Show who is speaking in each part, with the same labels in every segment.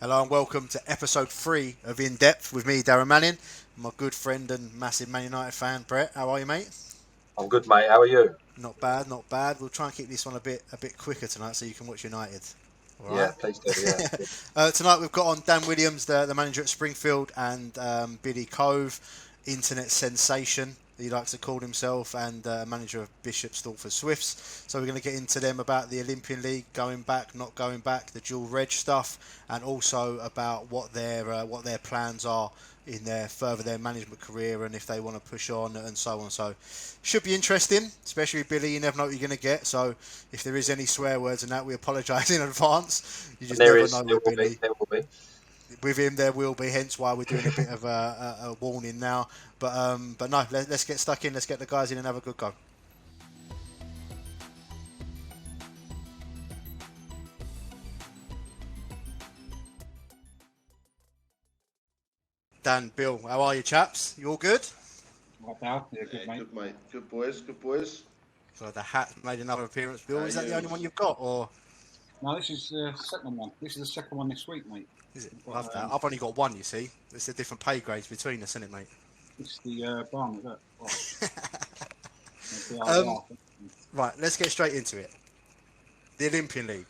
Speaker 1: Hello and welcome to episode 3 of In Depth with me, Darren Manning, my good friend and massive Man United fan, Brett. How are you, mate?
Speaker 2: I'm good, mate. How are you?
Speaker 1: Not bad, not bad. We'll try and keep this one a bit quicker tonight so you can watch United. All
Speaker 2: Yeah,
Speaker 1: right?
Speaker 2: please do. Yeah.
Speaker 1: Tonight we've got on Dan Williams, the manager at Springfield, and Billy Cove, internet sensation, he likes to call himself, and manager of Bishop Stortford Swifts. So we're going to get into them about the Olympian League, going back, not going back, the dual reg stuff, and also about what their plans are in their management career and if they want to push on and so on. So should be interesting, especially with Billy. You never know what you're going to get. So if there is any swear words and that, we apologise in advance. You just never know with Billy.
Speaker 2: There will be.
Speaker 1: With him, there will be. Hence why we're doing a bit of a warning now. But no, let's get stuck in. Let's get the guys in and have a good go. Dan, Bill, how are you, chaps? You all good?
Speaker 3: Right now, yeah, good, mate.
Speaker 4: Good, mate. Good boys.
Speaker 1: So the hat made another appearance. Bill, is that the only one you've got, or?
Speaker 3: No, this is the second one. This is the second one this week, mate.
Speaker 1: Is it? Love that. I've only got one, you see. There's the different pay grades between us, isn't it, mate?
Speaker 3: It's the barn, is it?
Speaker 1: Right, let's get straight into it. The Olympian League.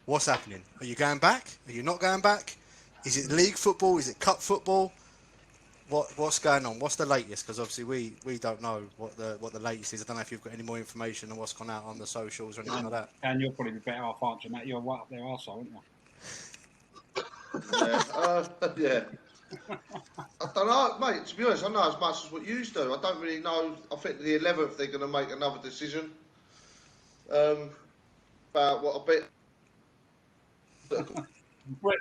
Speaker 1: What's happening? Are you going back? Are you not going back? Is it league football? Is it cup football? What's going on? What's the latest? Because obviously we don't know what the latest is. I don't know if you've got any more information on what's gone out on the socials or anything like that.
Speaker 3: And you'll probably be better off answering that. You're right up there also, aren't you?
Speaker 4: Yeah. I don't know, mate. To be honest, I know as much as what you do. I don't really know. I think the 11th they're going to make another decision about what a bit.
Speaker 3: What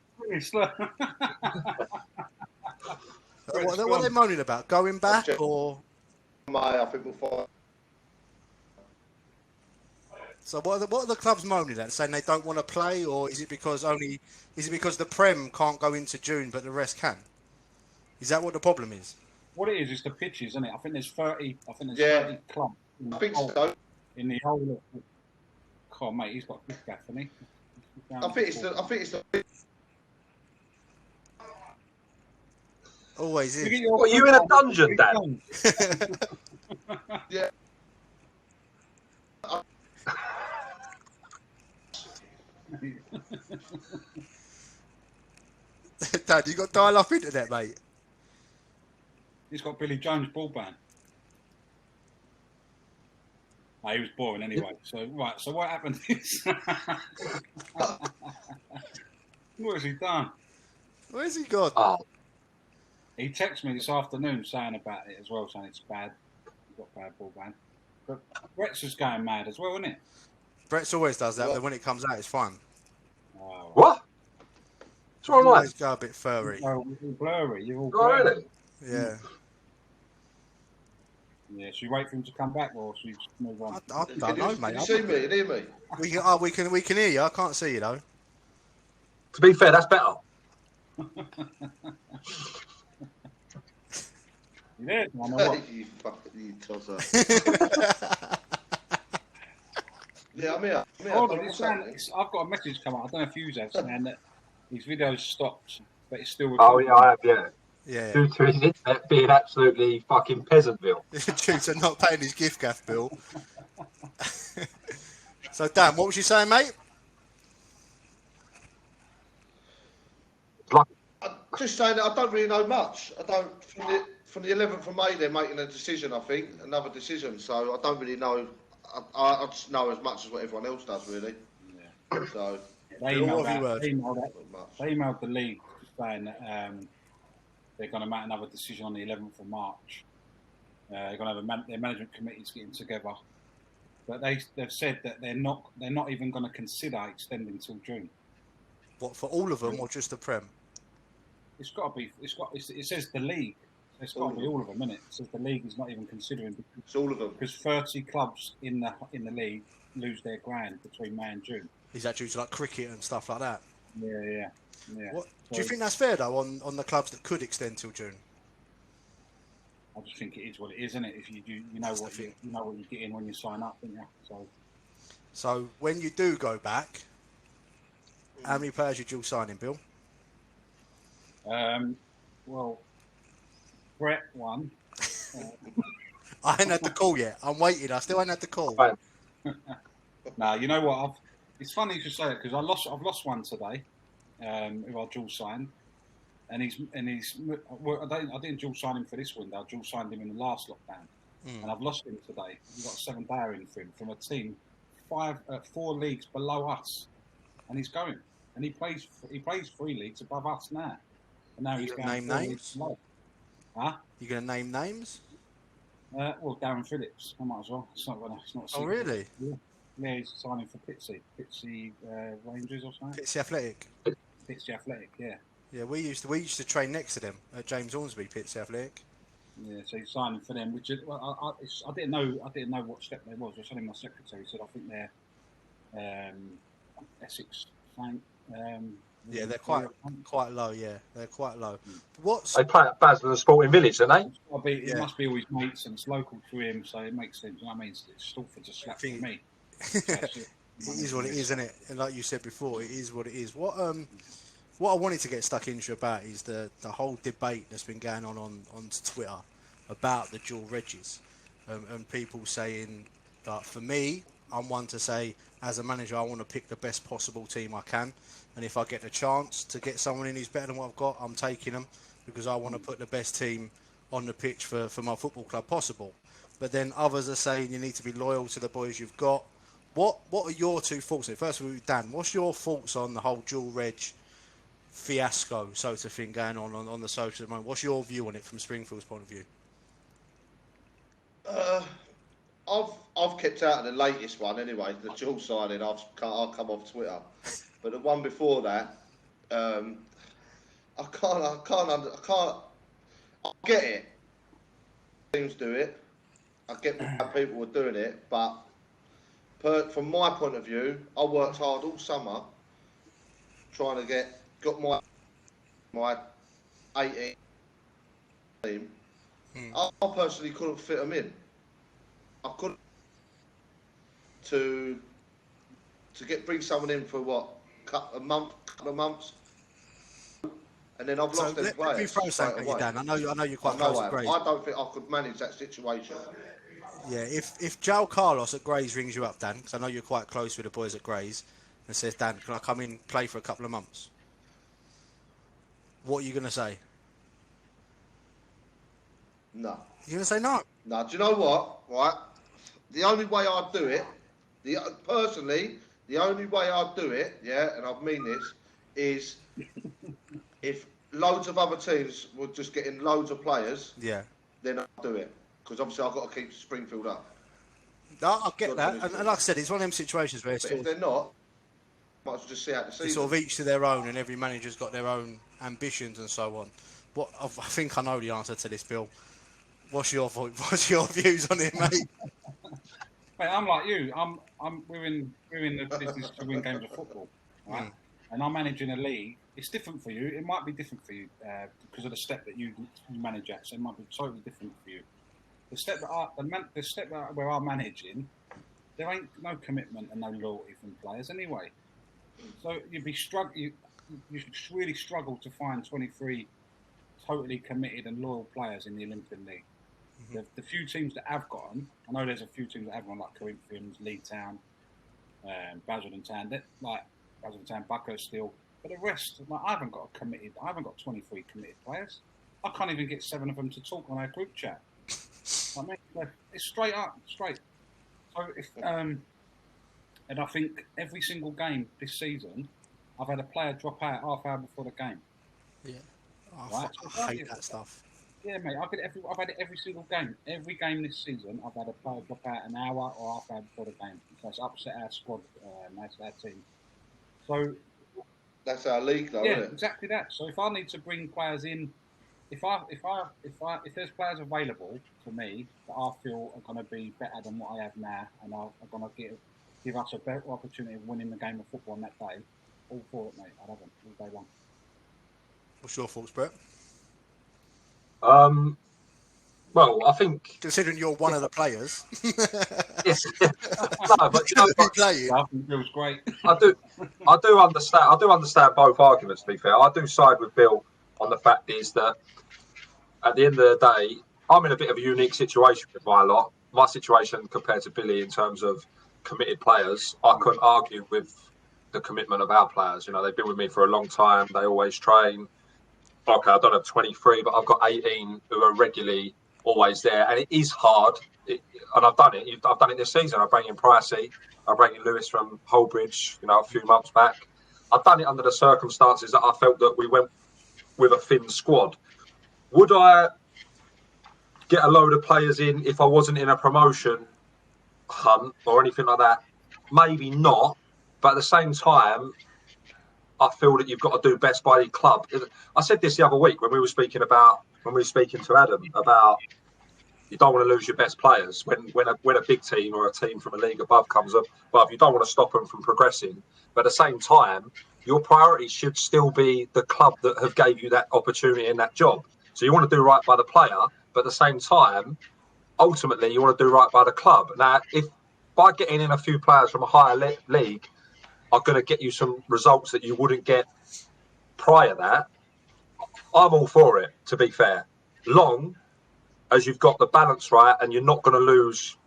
Speaker 1: are they moaning about? Going back or?
Speaker 4: I think we'll find.
Speaker 1: So what are the clubs moaning at? Saying they don't want to play, or is it because the Prem can't go into June but the rest can? Is that what the problem is?
Speaker 3: What it is the pitches, isn't it? I think there's 30. 30 clubs.
Speaker 4: I think so.
Speaker 3: In the whole. Oh, mate, he's got a big gaff, hasn't he?
Speaker 4: I think it's the.
Speaker 1: Always is.
Speaker 2: What, are you in a dungeon, Dan?
Speaker 4: Yeah.
Speaker 1: Dad, you got dial-up internet, mate.
Speaker 3: He's got Billy Jones broadband. Oh, he was boring anyway. So what happened is, what has he done?
Speaker 1: Where's he gone?
Speaker 2: Oh,
Speaker 3: He texted me this afternoon saying about it as well, saying it's bad. He's got bad broadband. But Brett's just going mad as well, isn't it?
Speaker 1: Brett's always does that, but when it comes out, it's fun.
Speaker 3: Oh,
Speaker 2: what? What's wrong with
Speaker 1: Always go a bit furry.
Speaker 3: you're all blurry. You're all
Speaker 2: that? Oh,
Speaker 3: blurry.
Speaker 2: really?
Speaker 1: Yeah.
Speaker 3: Yeah, should we wait for him to come back or should we just move on?
Speaker 1: I don't know, mate.
Speaker 4: Can you see me? Can you hear me?
Speaker 1: We can hear you. I can't see you though.
Speaker 2: To be fair, that's better.
Speaker 3: You there? I know what.
Speaker 4: You fucking tosser. Yeah, I'm here.
Speaker 3: Hold on, I've got a message come out. I don't know if you have, saying that his video's stopped, but it's still recording.
Speaker 2: Oh, yeah, I have, yeah.
Speaker 1: Yeah.
Speaker 2: Due to his internet being absolutely fucking Peasantville.
Speaker 1: Due to not paying his gift gaff bill. So, Dan, what was you saying, mate?
Speaker 2: Like,
Speaker 4: I'm just saying that I don't really know much. I don't. From the 11th of May, they're making a decision. I think another decision. So I don't really know. I just know as much as what everyone else does, really.
Speaker 3: Yeah.
Speaker 4: So
Speaker 3: They emailed the league saying that they're going to make another decision on the 11th of March. They're going to have their management committees getting together, but they've said that they're not even going to consider extending till June.
Speaker 1: What, for all of them or just the Prem?
Speaker 3: It's got to be. It says the league. It's got to be all of them, innit? It says the league is not even considering
Speaker 4: it's all of them.
Speaker 3: because 30 clubs in the league lose their ground between May and June.
Speaker 1: Is that due to like cricket and stuff like that?
Speaker 3: Yeah.
Speaker 1: What, do you think that's fair though on the clubs that could extend till June?
Speaker 3: I just think it is what it is, isn't it? If you know what you get in when you sign up, don't you?
Speaker 1: So when you do go back, how many players you dual signing, Bill?
Speaker 3: Well, Brett won.
Speaker 1: I ain't had the call yet. I'm waiting. I still ain't had the call.
Speaker 2: Right.
Speaker 3: Now you know what? It's funny you should say it because I've lost one today. Who I dual signed, and he's. Well, I didn't dual sign him for this window. I dual signed him in the last lockdown, and I've lost him today. We've got a 7-dayer in for him from a team 4 leagues below us, and he's going. And he plays 3 leagues above us now. And now he's going
Speaker 1: name
Speaker 3: 4
Speaker 1: names?
Speaker 3: leagues below. Huh?
Speaker 1: You gonna name names?
Speaker 3: Well, Darren Phillips. I might as well. It's not a secret.
Speaker 1: Oh, really?
Speaker 3: Yeah, he's signing for Pitsy Rangers or something.
Speaker 1: Pitsy Athletic.
Speaker 3: Pitsy Athletic, yeah.
Speaker 1: Yeah, we used to train next to them at James Hornsby, Pitsy Athletic.
Speaker 3: Yeah, so he's signing for them. Which I didn't know what step they was. I was telling my secretary. He said I think they're Essex Frank.
Speaker 1: Yeah, they're quite low. Yeah, they're quite low. What's
Speaker 2: They play at Basildon Sporting Village, don't they?
Speaker 3: It must be all his mates and it's local to him, so it makes sense. I mean, Stortford's a slap for me.
Speaker 1: It is what it is, isn't it? And like you said before, it is what it is. What I wanted to get stuck into about is the whole debate that's been going on Twitter about the dual regs, and people saying that for me, I'm one to say as a manager I want to pick the best possible team I can, and if I get the chance to get someone in who's better than what I've got, I'm taking them because I want to put the best team on the pitch for my football club possible. But then others are saying you need to be loyal to the boys you've got. What are your 2 thoughts? First of all, Dan, what's your thoughts on the whole dual reg fiasco, so to think, going on the social at the moment? What's your view on it from Springfield's point of view?
Speaker 4: I've kept out of the latest one anyway. The dual signing, I'll come off Twitter, but the one before that, I get it. Teams do it. I get why people were doing it, but from my point of view, I worked hard all summer trying to got my 18 team. I personally couldn't fit them in. I couldn't to bring someone in for what, couple of months, and then I've lost them players.
Speaker 1: Let me throw something at you, Dan. I know you're quite close to Grays.
Speaker 4: I don't think I could manage that situation.
Speaker 1: Yeah, if Joe Carlos at Grays rings you up, Dan, because I know you're quite close with the boys at Grays, and says, Dan, can I come in play for a couple of months? What are you going to say?
Speaker 4: No.
Speaker 1: You're going to say no?
Speaker 4: No, do you know what? Right? The only way I'd do it, personally, the only way I'd do it, yeah, and I mean this, is if loads of other teams were just getting loads of players,
Speaker 1: yeah,
Speaker 4: then I'd do it. Because obviously I've got to keep Springfield up.
Speaker 1: No, I get that. And like I said, it's one of them situations where
Speaker 4: if they're not, might as well just see out the season.
Speaker 1: It's sort of each to their own, and every manager's got their own ambitions and so on. I think I know the answer to this, Bill. What's your views on it, mate?
Speaker 3: Mate, I'm like you. We're in the business to win games of football, right? And I'm managing a league. It's different for you. It might be different for you because of the step that you manage at. So it might be totally different for you. The step where I'm managing, there ain't no commitment and no loyalty from players anyway. So you should really struggle to find 23 totally committed and loyal players in the Olympian League. The few teams that have got them, I know there's a few teams that have one like Corinthians, League Town, Basildon Town, Basildon Town, Buckhurst, but the rest, like, I haven't got 23 committed players. I can't even get 7 of them to talk on our group chat. I mean, it's straight. So and I think every single game this season, I've had a player drop out half hour before the game.
Speaker 1: Yeah,
Speaker 3: right?
Speaker 1: I hate that stuff.
Speaker 3: Yeah, mate, I've had it every single game. Every game this season, I've had a player drop out an hour or half hour before the game. So it's upset our squad, that's our team. So
Speaker 4: that's our league, though, isn't it?
Speaker 3: Exactly that. So if I need to bring players in, if there's players available for me that I feel are going to be better than what I have now, and are going to give us a better opportunity of winning the game of football on that day, all for it, mate. I'd have them all day long.
Speaker 1: What's your thoughts, Brett?
Speaker 2: Well, I think
Speaker 1: considering you're one of the players,
Speaker 2: yes, no, but you know,
Speaker 3: it was great.
Speaker 2: I do understand both arguments. To be fair, I do side with Bill on the fact is that at the end of the day, I'm in a bit of a unique situation with my lot. My situation compared to Billy in terms of committed players, I couldn't argue with the commitment of our players. You know, they've been with me for a long time. They always train. Okay, I don't have 23, but I've got 18 who are regularly always there. And it is hard. And I've done it. I've done it this season. I bring in Pricey. I bring in Lewis from Holbridge, a few months back. I've done it under the circumstances that I felt that we went with a thin squad. Would I get a load of players in if I wasn't in a promotion hunt or anything like that? Maybe not. But at the same time, I feel that you've got to do best by the club. I said this the other week when we were speaking to Adam about you don't want to lose your best players when a big team or a team from a league above comes up. But you don't want to stop them from progressing. But at the same time, your priority should still be the club that have gave you that opportunity and that job. So you want to do right by the player, but at the same time, ultimately, you want to do right by the club. Now, if by getting in a few players from a higher league are going to get you some results that you wouldn't get prior to that, I'm all for it, to be fair. Long as you've got the balance right and you're not going to lose,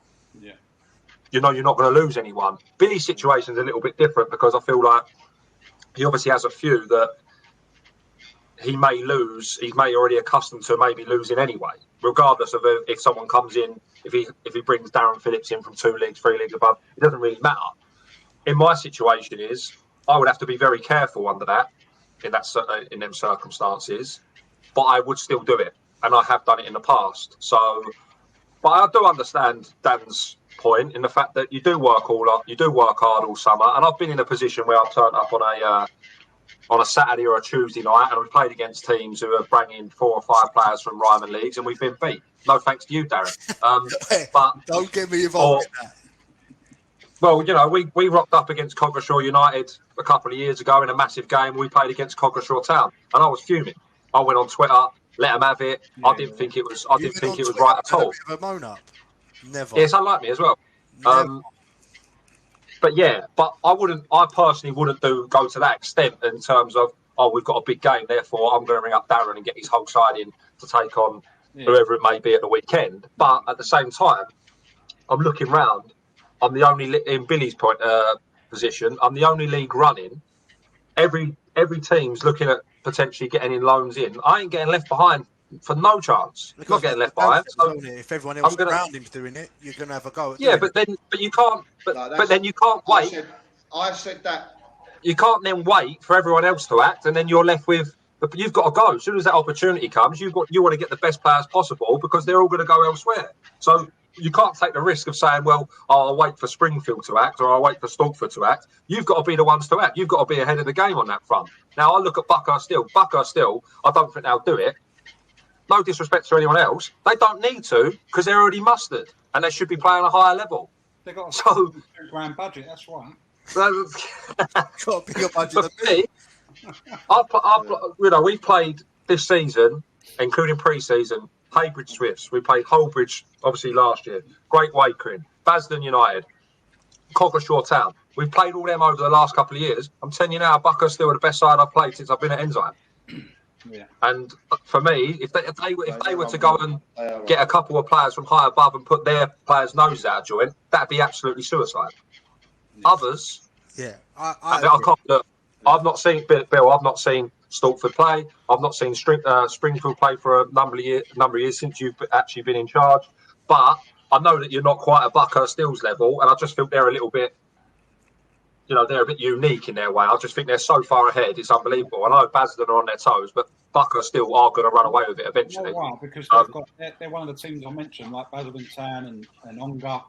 Speaker 2: you're not going to lose anyone. Billy's situation is a little bit different because I feel like he obviously has a few that he may lose. He's may already accustomed to maybe losing anyway, regardless of if someone comes in, if he brings Darren Phillips in from 2 leagues, 3 leagues above, it doesn't really matter. In my situation I would have to be very careful under that, in them circumstances, but I would still do it. And I have done it in the past. So, but I do understand Dan's point in the fact that you do work hard all summer. And I've been in a position where I've turned up on a Saturday or a Tuesday night, and we've played against teams who are bringing 4 or 5 players from Ryman leagues, and we've been beat. No thanks to you, Darren. But
Speaker 1: don't get me involved in that.
Speaker 2: Well, we rocked up against Coggeshall United a couple of years ago in a massive game. We played against Coggeshall Town, and I was fuming. I went on Twitter, let them have it. Yeah, I didn't think it was right at all.
Speaker 1: A moan up. Never.
Speaker 2: Yeah, it's unlike me as well. But I personally wouldn't go to that extent in terms of, we've got a big game, therefore I'm going to ring up Darren and get his whole side in to take on whoever it may be at the weekend. But at the same time, I'm looking round. I'm the only, in Billy's position, I'm the only league running. Every team's looking at potentially getting in loans in. I ain't getting left behind for no chance. Because not getting left behind. So
Speaker 1: if everyone else around him's doing it, you're going to have a go at
Speaker 2: but you can't. But then you can't wait.
Speaker 4: I said that.
Speaker 2: You can't then wait for everyone else to act, and then you're left with. But you've got to go as soon as that opportunity comes. You want to get the best players possible because they're all going to go elsewhere. So you can't take the risk of saying, well, I'll wait for Springfield to act or I'll wait for Stortford to act. You've got to be the ones to act. You've got to be ahead of the game on that front. Now, I look at Buckhurst Still, I don't think they'll do it. No disrespect to anyone else. They don't need to because they're already mustered and they should be playing a higher level.
Speaker 3: They've got a £2,000 budget, that's right.
Speaker 1: Got a bigger budget than me.
Speaker 2: We played this season, including pre-season, Haybridge Swifts. We played Holbridge, obviously, last year. Great Wakering, Basden United, Coggeshall Town. We've played all them over the last couple of years. I'm telling you now, Buckhurst still the best side I've played since I've been at Enzyme.
Speaker 3: Yeah.
Speaker 2: And for me, if they were to go and get a couple of players from high above and put their players' noses out of joint, that'd be absolutely suicide. Yeah. Others, I can't look. I've not seen Bill. I've not seen Stortford play. I've not seen Springfield play for a number of years since you've actually been in charge. But I know that you're not quite at Buckhurst Stills level, and I just feel they're a little bit, they're a bit unique in their way. I just think they're so far ahead. It's unbelievable. I know Basden are on their toes, but Buckhurst still are going to run away with it eventually.
Speaker 3: Well, because they're one of the teams I mentioned, like Basden Town and Ongar.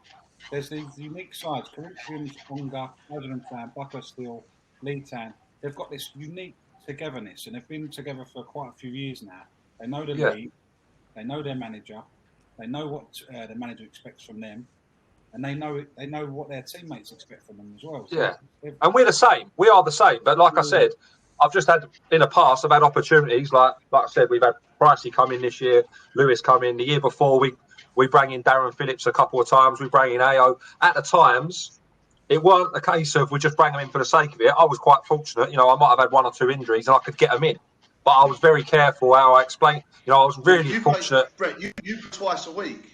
Speaker 3: There's these unique sides: Corinthians, Ongar, Basden Town, Buckhurst Still, Lee Town. They've got this unique togetherness, and they've been together for quite a few years now. They know the league, they know their manager, they know what the manager expects from them, and they know what their teammates expect from them as well. So
Speaker 2: and we're the same. We are the same. But like I said, I've just had in the past, I've had opportunities. Like I said, we've had Pricey come in this year, Lewis come in. The year before, we bring in Darren Phillips a couple of times. We bring in AO. At the times, it weren't a case of we just bring them in for the sake of it. I was quite fortunate. I might have had 1 or 2 injuries and I could get them in. but I was very careful how I explained. You know, I was really fortunate.
Speaker 4: Brett, you twice a week.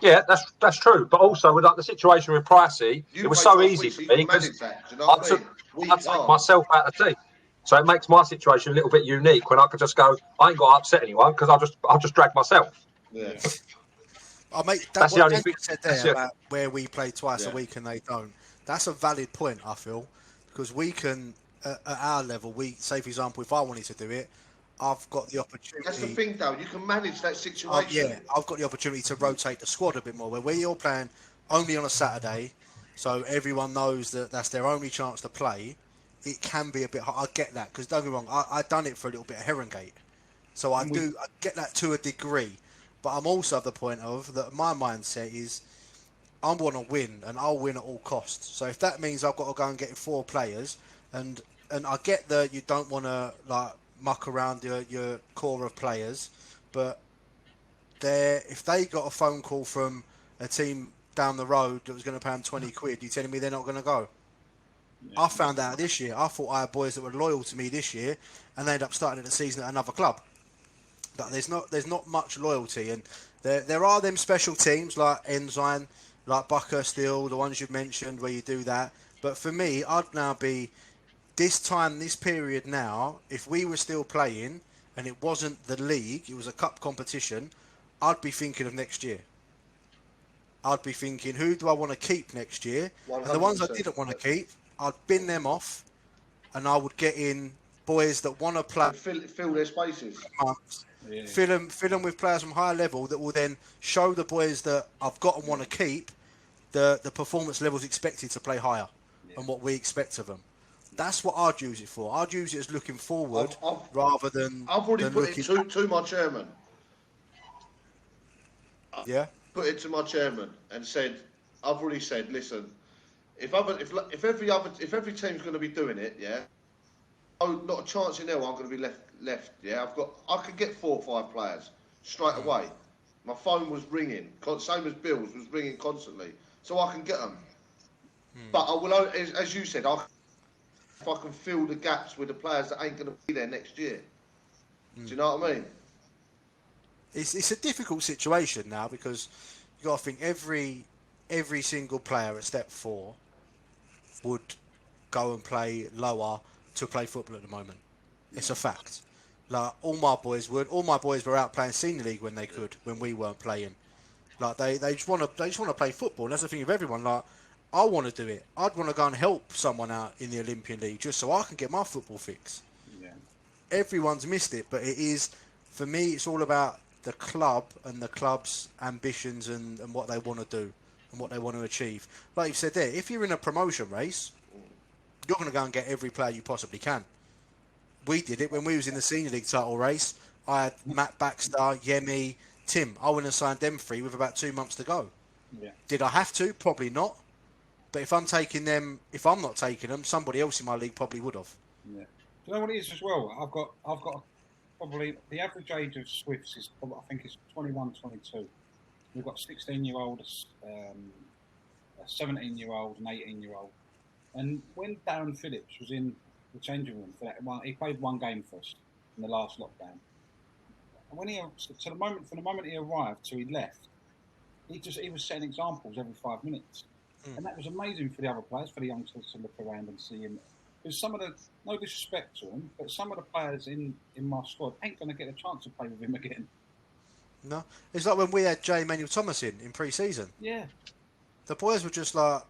Speaker 2: Yeah, that's true. But also with like the situation with Pricey, it was so easy for me because I take myself out of the team. So it makes my situation a little bit unique when I could just go, I ain't got to upset anyone because I'll just drag myself.
Speaker 4: Yeah.
Speaker 1: That's the only thing said there about where we play twice a week and they don't. That's a valid point, I feel, because we can, at our level, we say, for example, if I wanted to do it, I've got the opportunity.
Speaker 4: That's the thing, though. You can manage that situation.
Speaker 1: I've got the opportunity to rotate the squad a bit more. Where you're playing only on a Saturday, so everyone knows that that's their only chance to play. It can be a bit hard. I get that, because don't get me wrong, I've done it for a little bit of Herongate, so I get that to a degree. But I'm also at the point of that my mindset is I want to win, and I'll win at all costs. So if that means I've got to go and get 4 players, and I get that you don't want to like muck around your core of players, but if they got a phone call from a team down the road that was going to pay them 20 quid, you telling me they're not going to go? Yeah. I found out this year. I thought I had boys that were loyal to me this year, and they ended up starting the season at another club. But there's not much loyalty, and there are them special teams like Ensign, like Buckhurst Steel, the ones you've mentioned where you do that. But for me, I'd now be this period now. If we were still playing and it wasn't the league, it was a cup competition, I'd be thinking of next year. I'd be thinking, who do I want to keep next year? 100%. And the ones I didn't want to keep, I'd bin them off, and I would get in boys that want to play.
Speaker 4: Fill their spaces.
Speaker 1: Yeah. Fill them with players from higher level that will then show the boys that I've got and want to keep the performance levels expected to play higher and what we expect of them. That's what I'd use it for. I'd use it as looking forward rather than.
Speaker 4: I've already put it to my chairman.
Speaker 1: Yeah.
Speaker 4: Put it to my chairman and said, I've already said, listen, if every team's going to be doing it, not a chance in hell I'm going to be left. Yeah, I could get 4 or 5 players straight away. My phone was ringing, same as Bill's was ringing constantly, so I can get them. But I will, as you said, if I can fill the gaps with the players that ain't going to be there next year. Do you know what I mean?
Speaker 1: It's a difficult situation now because you got to think every single player at step 4 would go and play lower to play football at the moment. It's a fact. Like all my boys were out playing senior league when they could, when we weren't playing. Like they just want to play football. And that's the thing of everyone. Like I want to do it. I'd want to go and help someone out in the Olympian League just so I can get my football fix. Yeah. Everyone's missed it, but it is, for me, it's all about the club and the club's ambitions and what they want to do and what they want to achieve. Like you said there, if you're in a promotion race, you're going to go and get every player you possibly can. We did it when we was in the senior league title race. I had Matt Baxter, Yemi, Tim. I went and signed them 3 with about 2 months to go. Yeah. Did I have to? Probably not. But if I'm not taking them, somebody else in my league probably would have.
Speaker 3: Yeah. Do you know what it is as well? I've got probably the average age of Swifts is probably, I think it's 21, 22. We've got 16-year-olds, a 17-year-old, an 18-year-old. And when Darren Phillips was in the changing room for that one, he played 1 game for us in the last lockdown. And when from the moment he arrived to he left, he was setting examples every 5 minutes. And that was amazing for the other players, for the youngsters to look around and see him. Because some of the, no disrespect to him, but some of the players in my squad ain't going to get a chance to play with him again.
Speaker 1: No. It's like when we had J. Emmanuel Thomas in pre-season.
Speaker 3: Yeah. The
Speaker 1: boys were just like,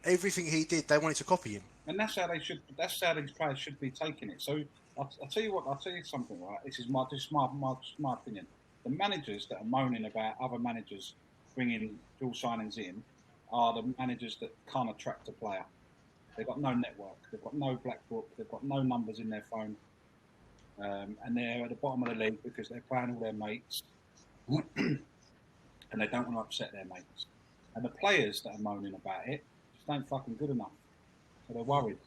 Speaker 1: everything he did, they wanted to copy him.
Speaker 3: And that's how these players should be taking it. So I'll tell you something, right? This is my opinion. The managers that are moaning about other managers bringing dual signings in are the managers that can't attract a player. They've got no network. They've got no black book. They've got no numbers in their phone. And they're at the bottom of the league because they're playing all their mates. And they don't want to upset their mates. And the players that are moaning about it just ain't fucking good enough. So they're worried.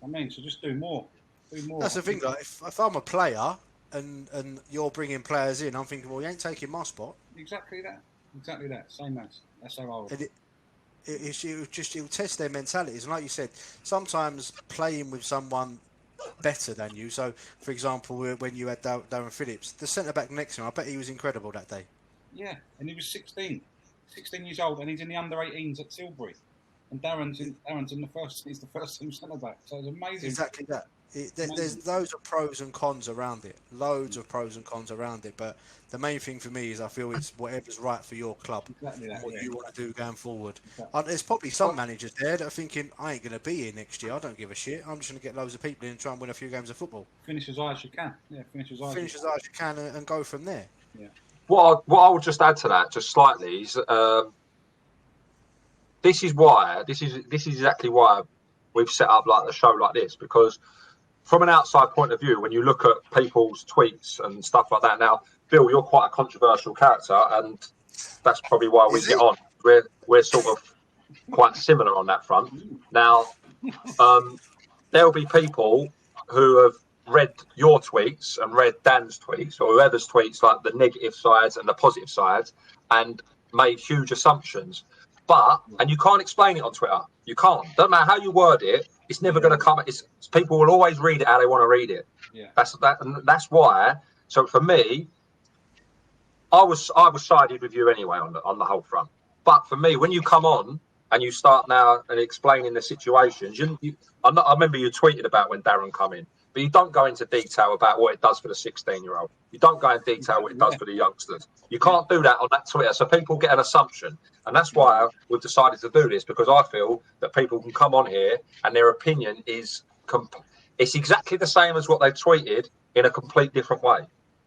Speaker 3: So just do more.
Speaker 1: That's the thing, like, if I'm a player and you're bringing players in, I'm thinking, well, you ain't taking my spot.
Speaker 3: Exactly that. Same as. That's how I would.
Speaker 1: It'll test their mentalities. And like you said, sometimes playing with someone better than you. So, for example, when you had Darren Phillips, the centre back next to him, I bet he was incredible that day.
Speaker 3: Yeah, and he was 16 years old, and he's in the under-18s at Tilbury. And Darren's in the first. He's the first team centre back. So it's amazing.
Speaker 1: Exactly that. There's loads of pros and cons around it. But the main thing for me is I feel it's whatever's right for your club,
Speaker 3: Exactly that,
Speaker 1: and what
Speaker 3: yeah.
Speaker 1: you want to do going forward.
Speaker 3: Exactly.
Speaker 1: There's probably some managers there that are thinking, I ain't going to be here next year. I don't give a shit. I'm just going to get loads of people in and try and win a few games of football.
Speaker 3: Finish as high as you can. Yeah, finish as high
Speaker 1: as you can and go from there.
Speaker 3: Yeah.
Speaker 2: What I would just add to that, just slightly, is this is exactly why we've set up like a show like this, because from an outside point of view, when you look at people's tweets and stuff like that, now, Bill, you're quite a controversial character, and that's probably why we get on. We're sort of quite similar on that front. Now, there'll be people who have read your tweets and read Dan's tweets or whoever's tweets, like the negative sides and the positive sides, and made huge assumptions. And you can't explain it on Twitter. You can't. Doesn't matter how you word it. It's never going to come. People will always read it how they want to read it.
Speaker 3: Yeah.
Speaker 2: That's why. So for me, I was sided with you anyway on the whole front. But for me, when you come on and you start now and explaining the situations, I remember you tweeted about when Darren come in, but you don't go into detail about what it does for the 16-year-old. You don't go in detail what it does for the youngsters. You can't do that on that Twitter. So people get an assumption. And that's why we've decided to do this, because I feel that people can come on here and their opinion is it's exactly the same as what they tweeted in a complete different way.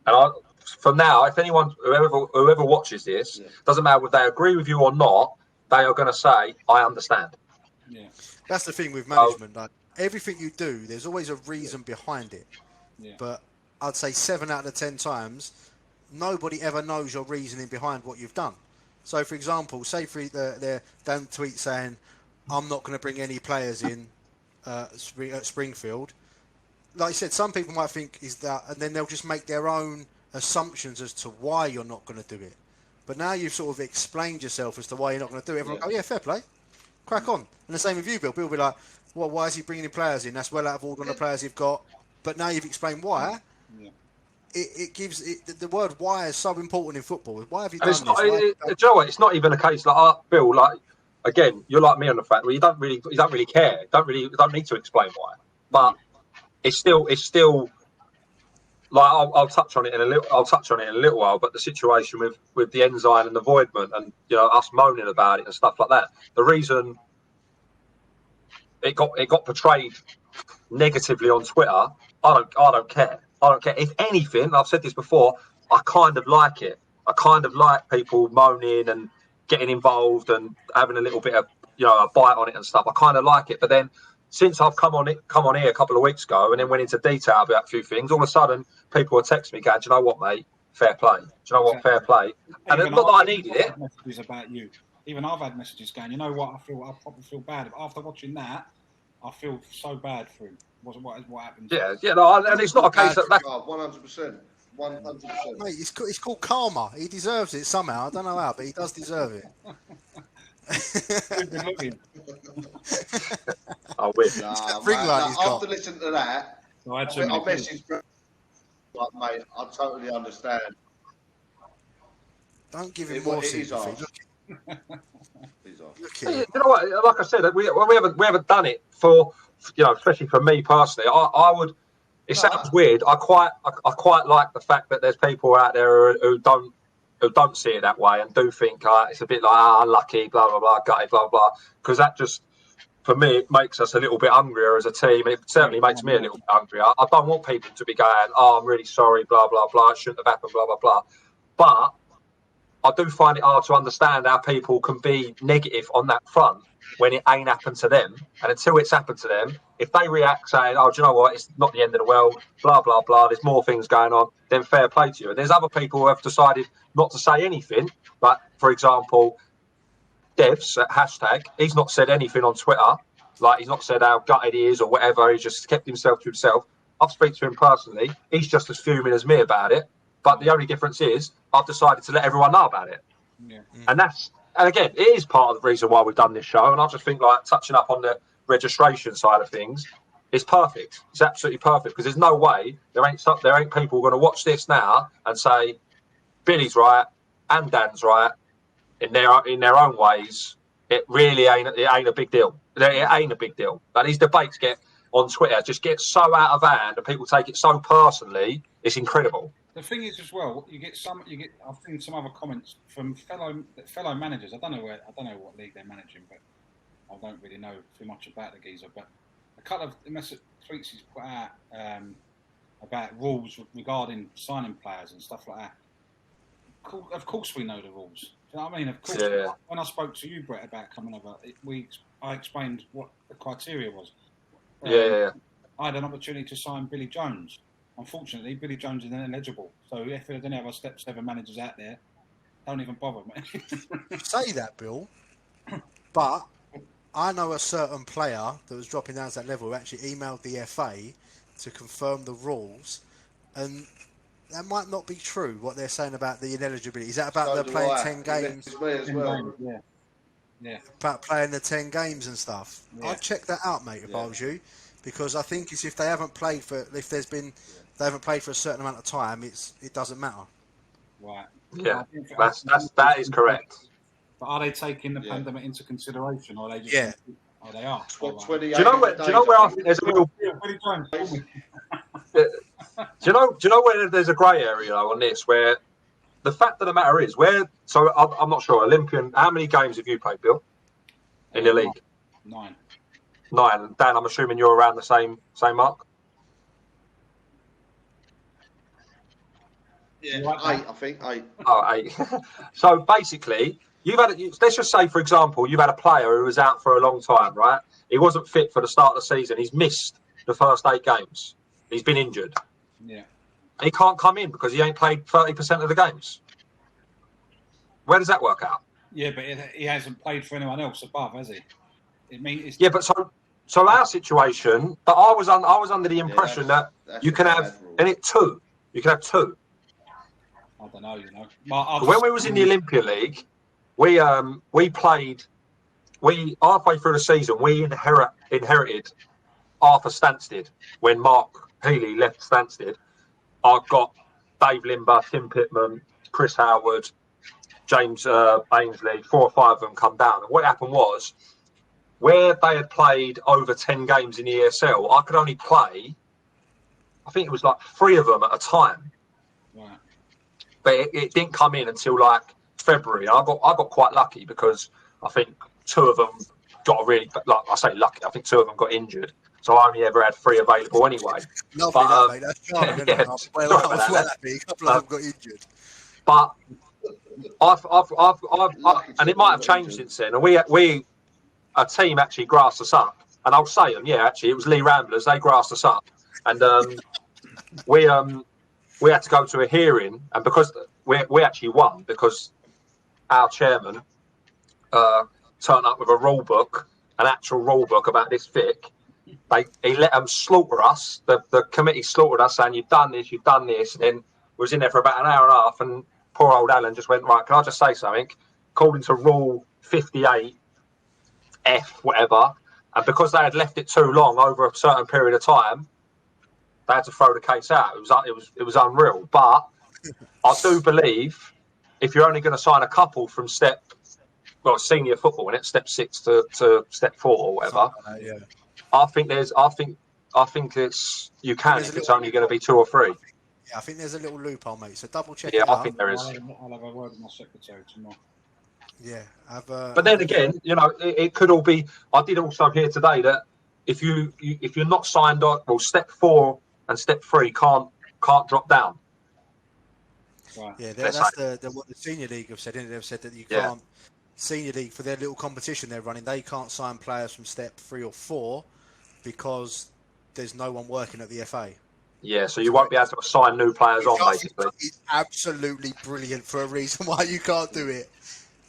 Speaker 2: And for now, if anyone, whoever watches this, doesn't matter whether they agree with you or not, they are going to say, I understand.
Speaker 3: Yeah.
Speaker 1: That's the thing with management. Like, everything you do, there's always a reason behind it.
Speaker 3: Yeah.
Speaker 1: But I'd say 7 out of 10 times, nobody ever knows your reasoning behind what you've done. So, for example, say Dan tweet saying, I'm not going to bring any players in at Springfield. Like I said, some people might think is that, and then they'll just make their own assumptions as to why you're not going to do it. But now you've sort of explained yourself as to why you're not going to do it. Everyone will go, yeah, fair play. Crack on. And the same with you, Bill. Bill will be like, well, why is he bringing in players in? That's well out of order on the players you've got. But now you've explained why. Yeah. It gives the word why is so important in football. Why have you done this?
Speaker 2: Do you know what? It's not even a case like Bill. Like again, you're like me on the fact that you don't really care. You don't need to explain why. But it's still like I'll touch on it in a little while. But the situation with the enzyme and the voidment, and us moaning about it and stuff like that. The reason it got portrayed negatively on Twitter, I don't care. I don't care. If anything, I've said this before, I kind of like it. I kind of like people moaning and getting involved and having a little bit of, a bite on it and stuff. I kind of like it. But then since I've come on here a couple of weeks ago and then went into detail about a few things, all of a sudden people will text me going, do you know what, mate? Fair play. Do you know what? Fair play. And it's not that I needed it.
Speaker 3: Messages about you. Even I've had messages going, you know what? I probably feel bad. After watching that, I feel so bad for him. What happened?
Speaker 2: Yeah, no, and it's not a case that
Speaker 4: 100%. 100%.
Speaker 1: Mate, it's called karma. He deserves it somehow. I don't know how, but he does deserve it.
Speaker 2: I wish.
Speaker 4: After listening to that,
Speaker 3: I
Speaker 4: messaged, like, mate, I totally understand.
Speaker 1: Don't give him more sympathy.
Speaker 2: You know what? Like I said, we haven't done it for, especially for me personally. I would. It sounds weird. I quite like the fact that there's people out there who don't see it that way and do think it's a bit like unlucky, blah blah blah, gutted, blah blah. Because that just, for me, it makes us a little bit hungrier as a team. It certainly makes me a little bit hungrier. I don't want people to be going, I'm really sorry, blah blah blah. It shouldn't have happened, blah blah blah. But I do find it hard to understand how people can be negative on that front when it ain't happened to them. And until it's happened to them, if they react saying, do you know what, it's not the end of the world, blah, blah, blah, there's more things going on, then fair play to you. And there's other people who have decided not to say anything. But, for example, Devs at hashtag, he's not said anything on Twitter. Like, he's not said how gutted he is or whatever. He's just kept himself to himself. I've spoken to him personally. He's just as fuming as me about it. But the only difference is I've decided to let everyone know about it.
Speaker 3: Yeah.
Speaker 2: And again, it is part of the reason why we've done this show. And I just think, like, touching up on the registration side of things, It's perfect. It's absolutely perfect because there's no way there ain't people going to watch this now and say Billy's right and Dan's right in their own ways. It really ain't a big deal. It ain't a big deal. But these debates on Twitter get so out of hand and people take it so personally. It's incredible.
Speaker 3: The thing is, as well, I've seen some other comments from fellow managers. I don't know what league they're managing, but I don't really know too much about the geezer. But a couple of tweets he's put out about rules regarding signing players and stuff like that. Of course, we know the rules. Do you know what I mean? Of course.
Speaker 2: Yeah.
Speaker 3: When I spoke to you, Brett, about coming over, I explained what the criteria was.
Speaker 2: Yeah.
Speaker 3: I had an opportunity to sign Billy Jones. Unfortunately, Billy Jones is ineligible. So if there's any other Step 7 managers out there, don't even bother, mate.
Speaker 1: Say that, Bill. But I know a certain player that was dropping down to that level who actually emailed the FA to confirm the rules, and that might not be true, what they're saying about the ineligibility. Is that about they're playing 10 games?
Speaker 4: As well.
Speaker 3: Yeah.
Speaker 1: About playing the 10 games and stuff.
Speaker 3: Yeah.
Speaker 1: I'd check that out, mate, if I was you. Because I think it's if they haven't played for a certain amount of time, it doesn't matter.
Speaker 3: Right.
Speaker 2: Yeah, that is correct.
Speaker 3: But are they taking the pandemic into consideration, or are they just?
Speaker 1: Yeah.
Speaker 3: Oh, they are.
Speaker 2: Do you know where I think there's a real? Do you know where there's a grey area though on this? Where the fact of the matter is, so I'm not sure. Olympian, how many games have you played, Bill, in the league?
Speaker 3: 9.
Speaker 2: 9. Dan, I'm assuming you're around the same mark.
Speaker 4: Yeah, 8. I think 8.
Speaker 2: Oh, 8. So basically, let's just say, for example, you've had a player who was out for a long time, right? He wasn't fit for the start of the season. He's missed the first 8 games. He's been injured.
Speaker 3: Yeah.
Speaker 2: He can't come in because he ain't played 30% of the games. Where does that work out?
Speaker 3: Yeah, but he hasn't played for anyone else above, has he?
Speaker 2: Yeah, but so our situation. But I was under the impression that you can have 2. You can have 2.
Speaker 3: I don't know, you know.
Speaker 2: When we was in the Olympian League, we played. We halfway through the season, we inherited Arthur Stansted when Mark Healy left Stansted. I got Dave Limber, Tim Pittman, Chris Howard, James Ainsley, 4 or 5 of them come down. And what happened was, where they had played over 10 games in the ESL, I could only play, I think it was like 3 of them at a time.
Speaker 3: Right.
Speaker 2: But it didn't come in until like February. I got quite lucky because I think 2 of them got lucky. I think 2 of them got injured. So I only ever had 3 available anyway.
Speaker 1: Lovely, mate. That's charming.
Speaker 2: Yeah,
Speaker 1: well, happy. A couple of them got injured.
Speaker 2: But I've and it might have changed since then. And a team actually grassed us up. And I'll say them. Yeah, actually, it was Lee Ramblers. They grassed us up, and we had to go to a hearing. And because we actually won, because our chairman turned up with a rule book, an actual rule book about this thick. He let them slaughter us. The committee slaughtered us, saying, you've done this. And then we was in there for about an hour and a half, and poor old Alan just went, right, can I just say something? According to Rule 58, F, whatever, and because they had left it too long over a certain period of time, they had to throw the case out. It was unreal. But I do believe if you're only going to sign a couple from senior football, and it's step 6 to step 4 or whatever.
Speaker 1: Yeah.
Speaker 2: I think it's you can if it's only going to be 2 or 3.
Speaker 1: Yeah, I think there's a little loophole, mate. So double check.
Speaker 2: Yeah,
Speaker 1: it
Speaker 2: I
Speaker 1: out.
Speaker 2: think there is.
Speaker 3: I'll have a word with my secretary tomorrow.
Speaker 1: Yeah,
Speaker 2: but then again, you know, it could all be. I did also hear today that if you're not signed on, well, step 4 and step 3 can't drop down.
Speaker 3: Right.
Speaker 1: Yeah, that's what the senior league have said. They've said that you can't. Senior league, for their little competition they're running, they can't sign players from step 3 or 4 because there's no one working at the FA.
Speaker 2: Yeah, so you won't be able to sign new players on, basically.
Speaker 1: It's absolutely brilliant for a reason why you can't do it.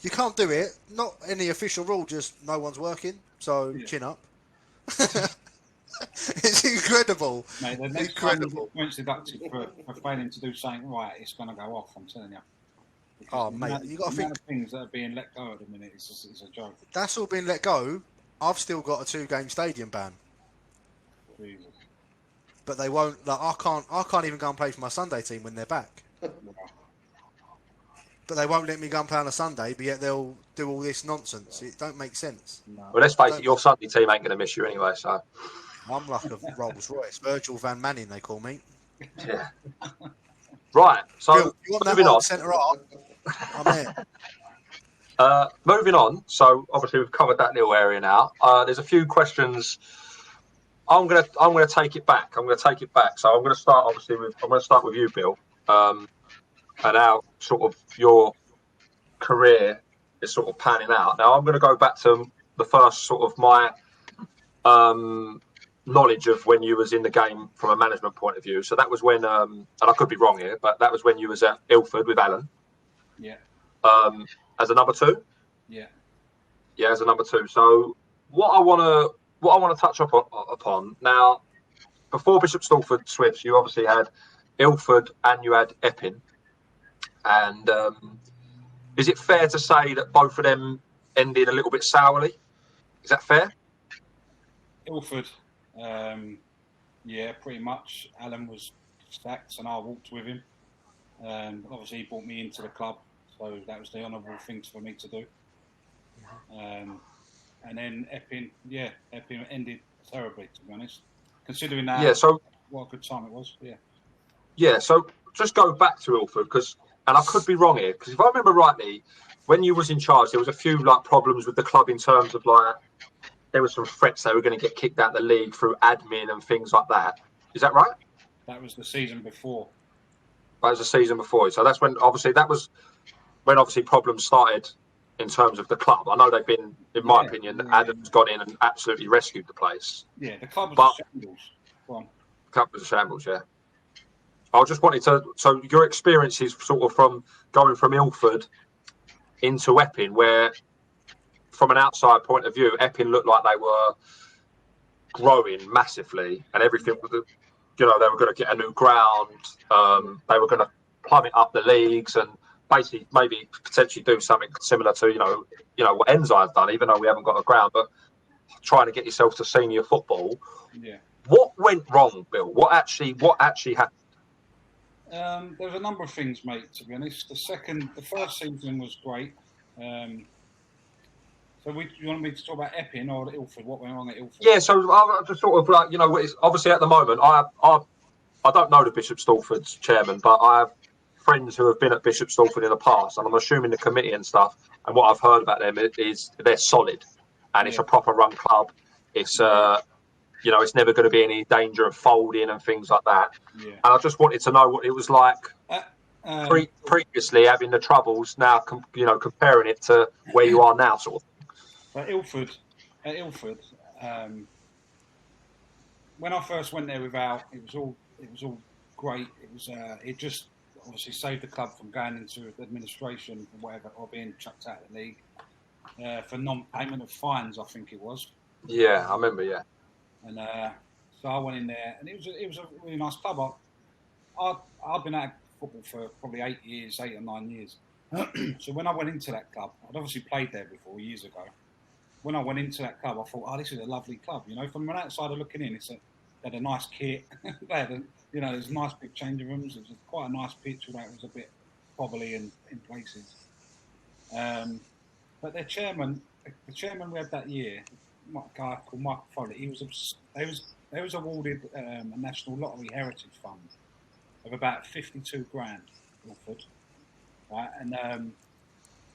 Speaker 1: You can't do it. Not any official rule, just no one's working. So chin up. It's incredible.
Speaker 3: Mate, the next incredible. Points deducted for failing to do something right, it's going to go off. I'm telling you. Because
Speaker 1: mate, you got to think
Speaker 3: things that are being let go at the minute. It's a joke.
Speaker 1: That's all being let go. I've still got a 2-game stadium ban.
Speaker 3: Jesus.
Speaker 1: But they won't. Like I can't even go and play for my Sunday team when they're back. But they won't let me go and play on a Sunday, but yet they'll do all this nonsense. It don't make sense.
Speaker 3: No.
Speaker 2: Well, let's face it, your Sunday team ain't going to miss you anyway, so.
Speaker 1: I'm like a Rolls Royce. Virgil Van Manning, they call me.
Speaker 2: Yeah. Right, so
Speaker 1: Bill, you want
Speaker 2: moving
Speaker 1: that
Speaker 2: on.
Speaker 1: Centre half? I'm there.
Speaker 2: Moving on, so obviously we've covered that little area now. There's a few questions. I'm gonna take it back. So I'm gonna start with you, Bill. And how sort of your career is sort of panning out. Now I'm gonna go back to the first sort of my knowledge of when you was in the game from a management point of view. So that was when, and I could be wrong here, but that was when you was at Ilford with Alan.
Speaker 3: Yeah.
Speaker 2: As a number 2.
Speaker 3: Yeah.
Speaker 2: Yeah, as a number 2. So what I want to touch upon now, before Bishop Stortford Swifts, you obviously had Ilford and you had Epping. And is it fair to say that both of them ended a little bit sourly? Is that fair?
Speaker 3: Ilford, yeah, pretty much. Alan was sacked and I walked with him. Obviously, he brought me into the club, so that was the honourable thing for me to do. And then Epping ended terribly, to be honest. Considering that,
Speaker 2: yeah, so
Speaker 3: what a good time it was. Yeah.
Speaker 2: Yeah, so just go back to Ilford and I could be wrong here, because if I remember rightly, when you was in charge, there was a few problems with the club in terms of there were some threats they were going to get kicked out of the league through admin and things like that. Is that right?
Speaker 3: That was the season before.
Speaker 2: That was the season before. So that's when obviously problems started in terms of the club. I know they've been, in my opinion, Adam's gone in and absolutely rescued the place.
Speaker 3: Yeah, the club was a shambles. Go on.
Speaker 2: The club was a shambles, yeah. I just wanted to. So your experiences sort of from going from Ilford into Epping, where from an outside point of view, Epping looked like they were growing massively, and everything. They were going to get a new ground. They were going to plummet up the leagues and basically maybe potentially do something similar to what Enzime's done, even though we haven't got a ground, but trying to get yourself to senior football.
Speaker 3: Yeah.
Speaker 2: What went wrong, Bill? What actually happened?
Speaker 3: There was a number of things, mate, to be honest. The first season was great. So you want me to talk about Epping or Ilford? What went wrong at Ilford? Yeah,
Speaker 2: so I just sort of it's obviously at the moment, I don't know the Bishop Stortford's chairman, but I have friends who have been at Bishop Stortford in the past, and I'm assuming the committee and stuff, and what I've heard about them is they're solid, and it's a proper run club. It's it's never going to be any danger of folding and things like that. Yeah. And I just wanted to know what it was like previously having the troubles. Now, comparing it to where you are now, sort of.
Speaker 3: But at Ilford, when I first went there with Al, it was all great. It just obviously saved the club from going into administration or whatever, or being chucked out of the league for non-payment of fines. I think it was.
Speaker 2: Yeah, I remember. Yeah.
Speaker 3: And so I went in there, and it was a really nice club. I'd been at football for probably 8 or 9 years. So when I went into that club, I'd obviously played there before years ago. When I went into that club, I thought, this is a lovely club. From an outsider looking in, they had a nice kit. They had, there's nice big changing rooms. It was quite a nice pitch, although it was a bit wobbly in places. But the chairman we had that year, a guy called Michael Foley, they was awarded a National Lottery Heritage Fund of about 52 grand, Ilford, right?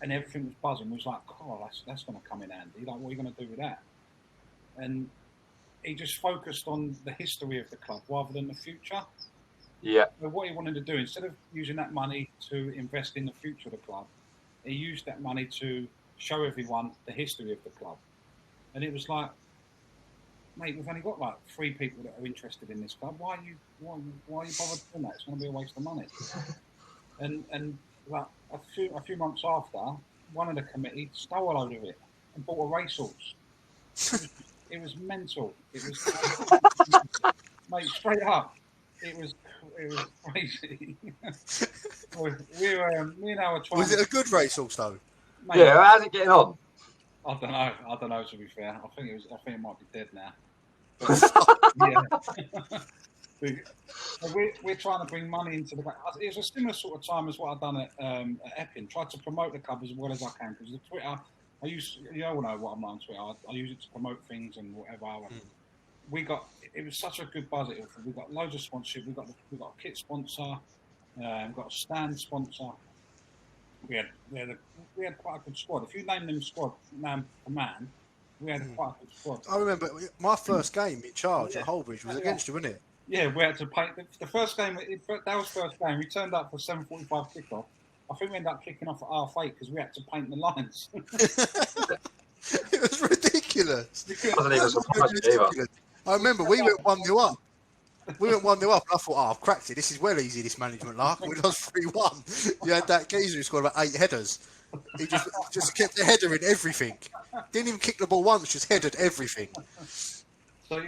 Speaker 3: And everything was buzzing. We was like, that's going to come in handy. Like, what are you going to do with that? And he just focused on the history of the club rather than the future.
Speaker 2: Yeah.
Speaker 3: So what he wanted to do, instead of using that money to invest in the future of the club, he used that money to show everyone the history of the club. And it was like, mate, we've only got 3 people that are interested in this club. Why are you bothered doing that? It's going to be a waste of money. And a few months after, one of the committee stole a load of it and bought a racehorse. It was mental. It was mate, straight up. It was crazy. Me and Al were trying.
Speaker 1: Was it a good racehorse though?
Speaker 3: Mate,
Speaker 2: how's it getting on?
Speaker 3: I don't know. To be fair, I think it might be dead now. Yeah. We're trying to bring money into the. It was a similar sort of time as what I've done at Epping. Tried to promote the club as well as I can because the Twitter. I use, you all know what I'm on Twitter. I use it to promote things and whatever. We got, it was such a good buzz at Ilford. We got loads of sponsorship. We got a kit sponsor. Got a stand sponsor. We had quite a good squad. If you name them squad man for man, we had quite a good squad.
Speaker 1: I remember my first game in charge at Holbridge was against you, wasn't it?
Speaker 3: Yeah, we had to play the first game. That was first game. We turned up for 7:45 kickoff. I think we ended up kicking off at half 8 because we had to paint the lines.
Speaker 1: It was ridiculous.
Speaker 2: Wasn't even surprised either.
Speaker 1: I remember we went 1-0 up. We went 1-0 up, and I thought, I've cracked it. This is well easy, this management lark. We lost 3-1. You had that geezer who scored about 8 headers. He just kept the header in everything. Didn't even kick the ball once, just headed everything.
Speaker 3: So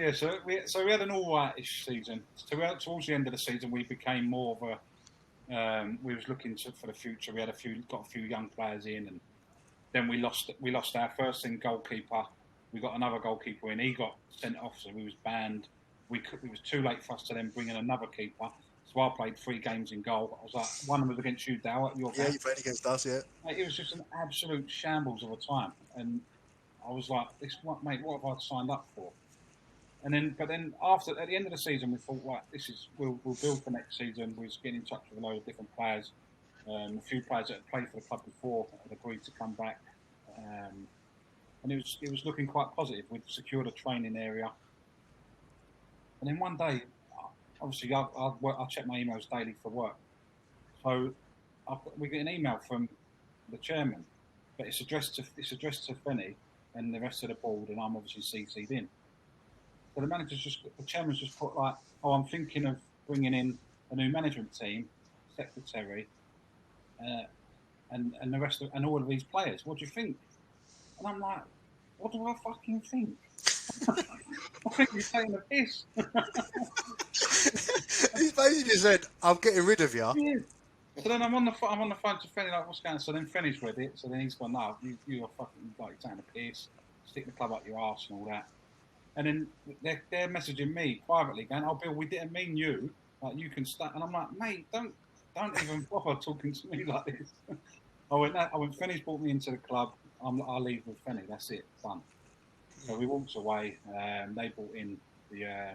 Speaker 3: we had an all right-ish season. So towards the end of the season, we became more of a. We was looking for the future. We had got a few young players in, and then we lost our first in goalkeeper. We got another goalkeeper in. He got sent off, so we was banned. It was too late for us to then bring in another keeper. So I played 3 games in goal. I was like, one of them was against you, Dow, at your game.
Speaker 1: Yeah, you played against us, yeah.
Speaker 3: It was just an absolute shambles of a time, and I was like, what have I signed up for? And then, at the end of the season, we thought, right, we'll build for next season. We was getting in touch with a load of different players. A few players that had played for the club before had agreed to come back, and it was looking quite positive. We'd secured a training area, and then one day, obviously, I check my emails daily for work, so we get an email from the chairman, but it's addressed to Fenny and the rest of the board, and I'm obviously CC'd in. So the chairman's just put like, I'm thinking of bringing in a new management team, secretary, and the rest and all of these players. What do you think? And I'm like, what do I fucking think? I think you're taking a piss.
Speaker 1: He basically said, I'm getting rid of you.
Speaker 3: Yeah. So then I'm on the phone to Fenny, like, what's going on? So then Fenny's read it. So then he's gone, no, you're fucking like you're taking a piss. Stick the club up your arse and all that. And then they're messaging me privately, going, "Oh, Bill, we didn't mean you. Like, you can start." And I'm like, "Mate, don't even bother talking to me like this." I went. Fenny's brought me into the club. I'll leave with Fenny. That's it. Done. So we walked away. They brought in the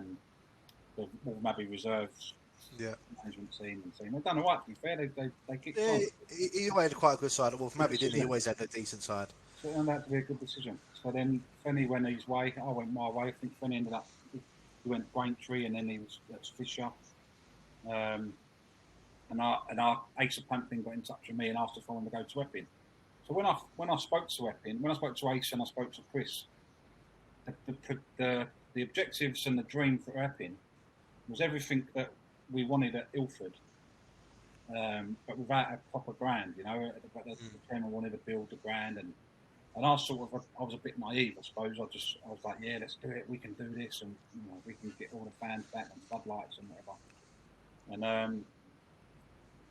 Speaker 3: Mabby Reserves management team and team. They've done all right. To be fair, they kicked on.
Speaker 1: He always had quite a good side at Wolf Mabby, didn't he? He always had a decent side.
Speaker 3: So it turned out to be a good decision. So then Fenny went his way. I went my way. I think Fenny ended up. He went Braintree, and then he was at Fisher. And our Ace of Pumpkin got in touch with me and asked if I wanted to go to Epping. So when I spoke to Epping, when I spoke to Ace and I spoke to Chris, the objectives and the dream for Epping was everything that we wanted at Ilford, but without a proper brand. You know, the chairman wanted to build a brand, and I was a bit naive, I suppose. I was like, yeah, let's do it. We can do this, and we can get all the fans back and floodlights and whatever.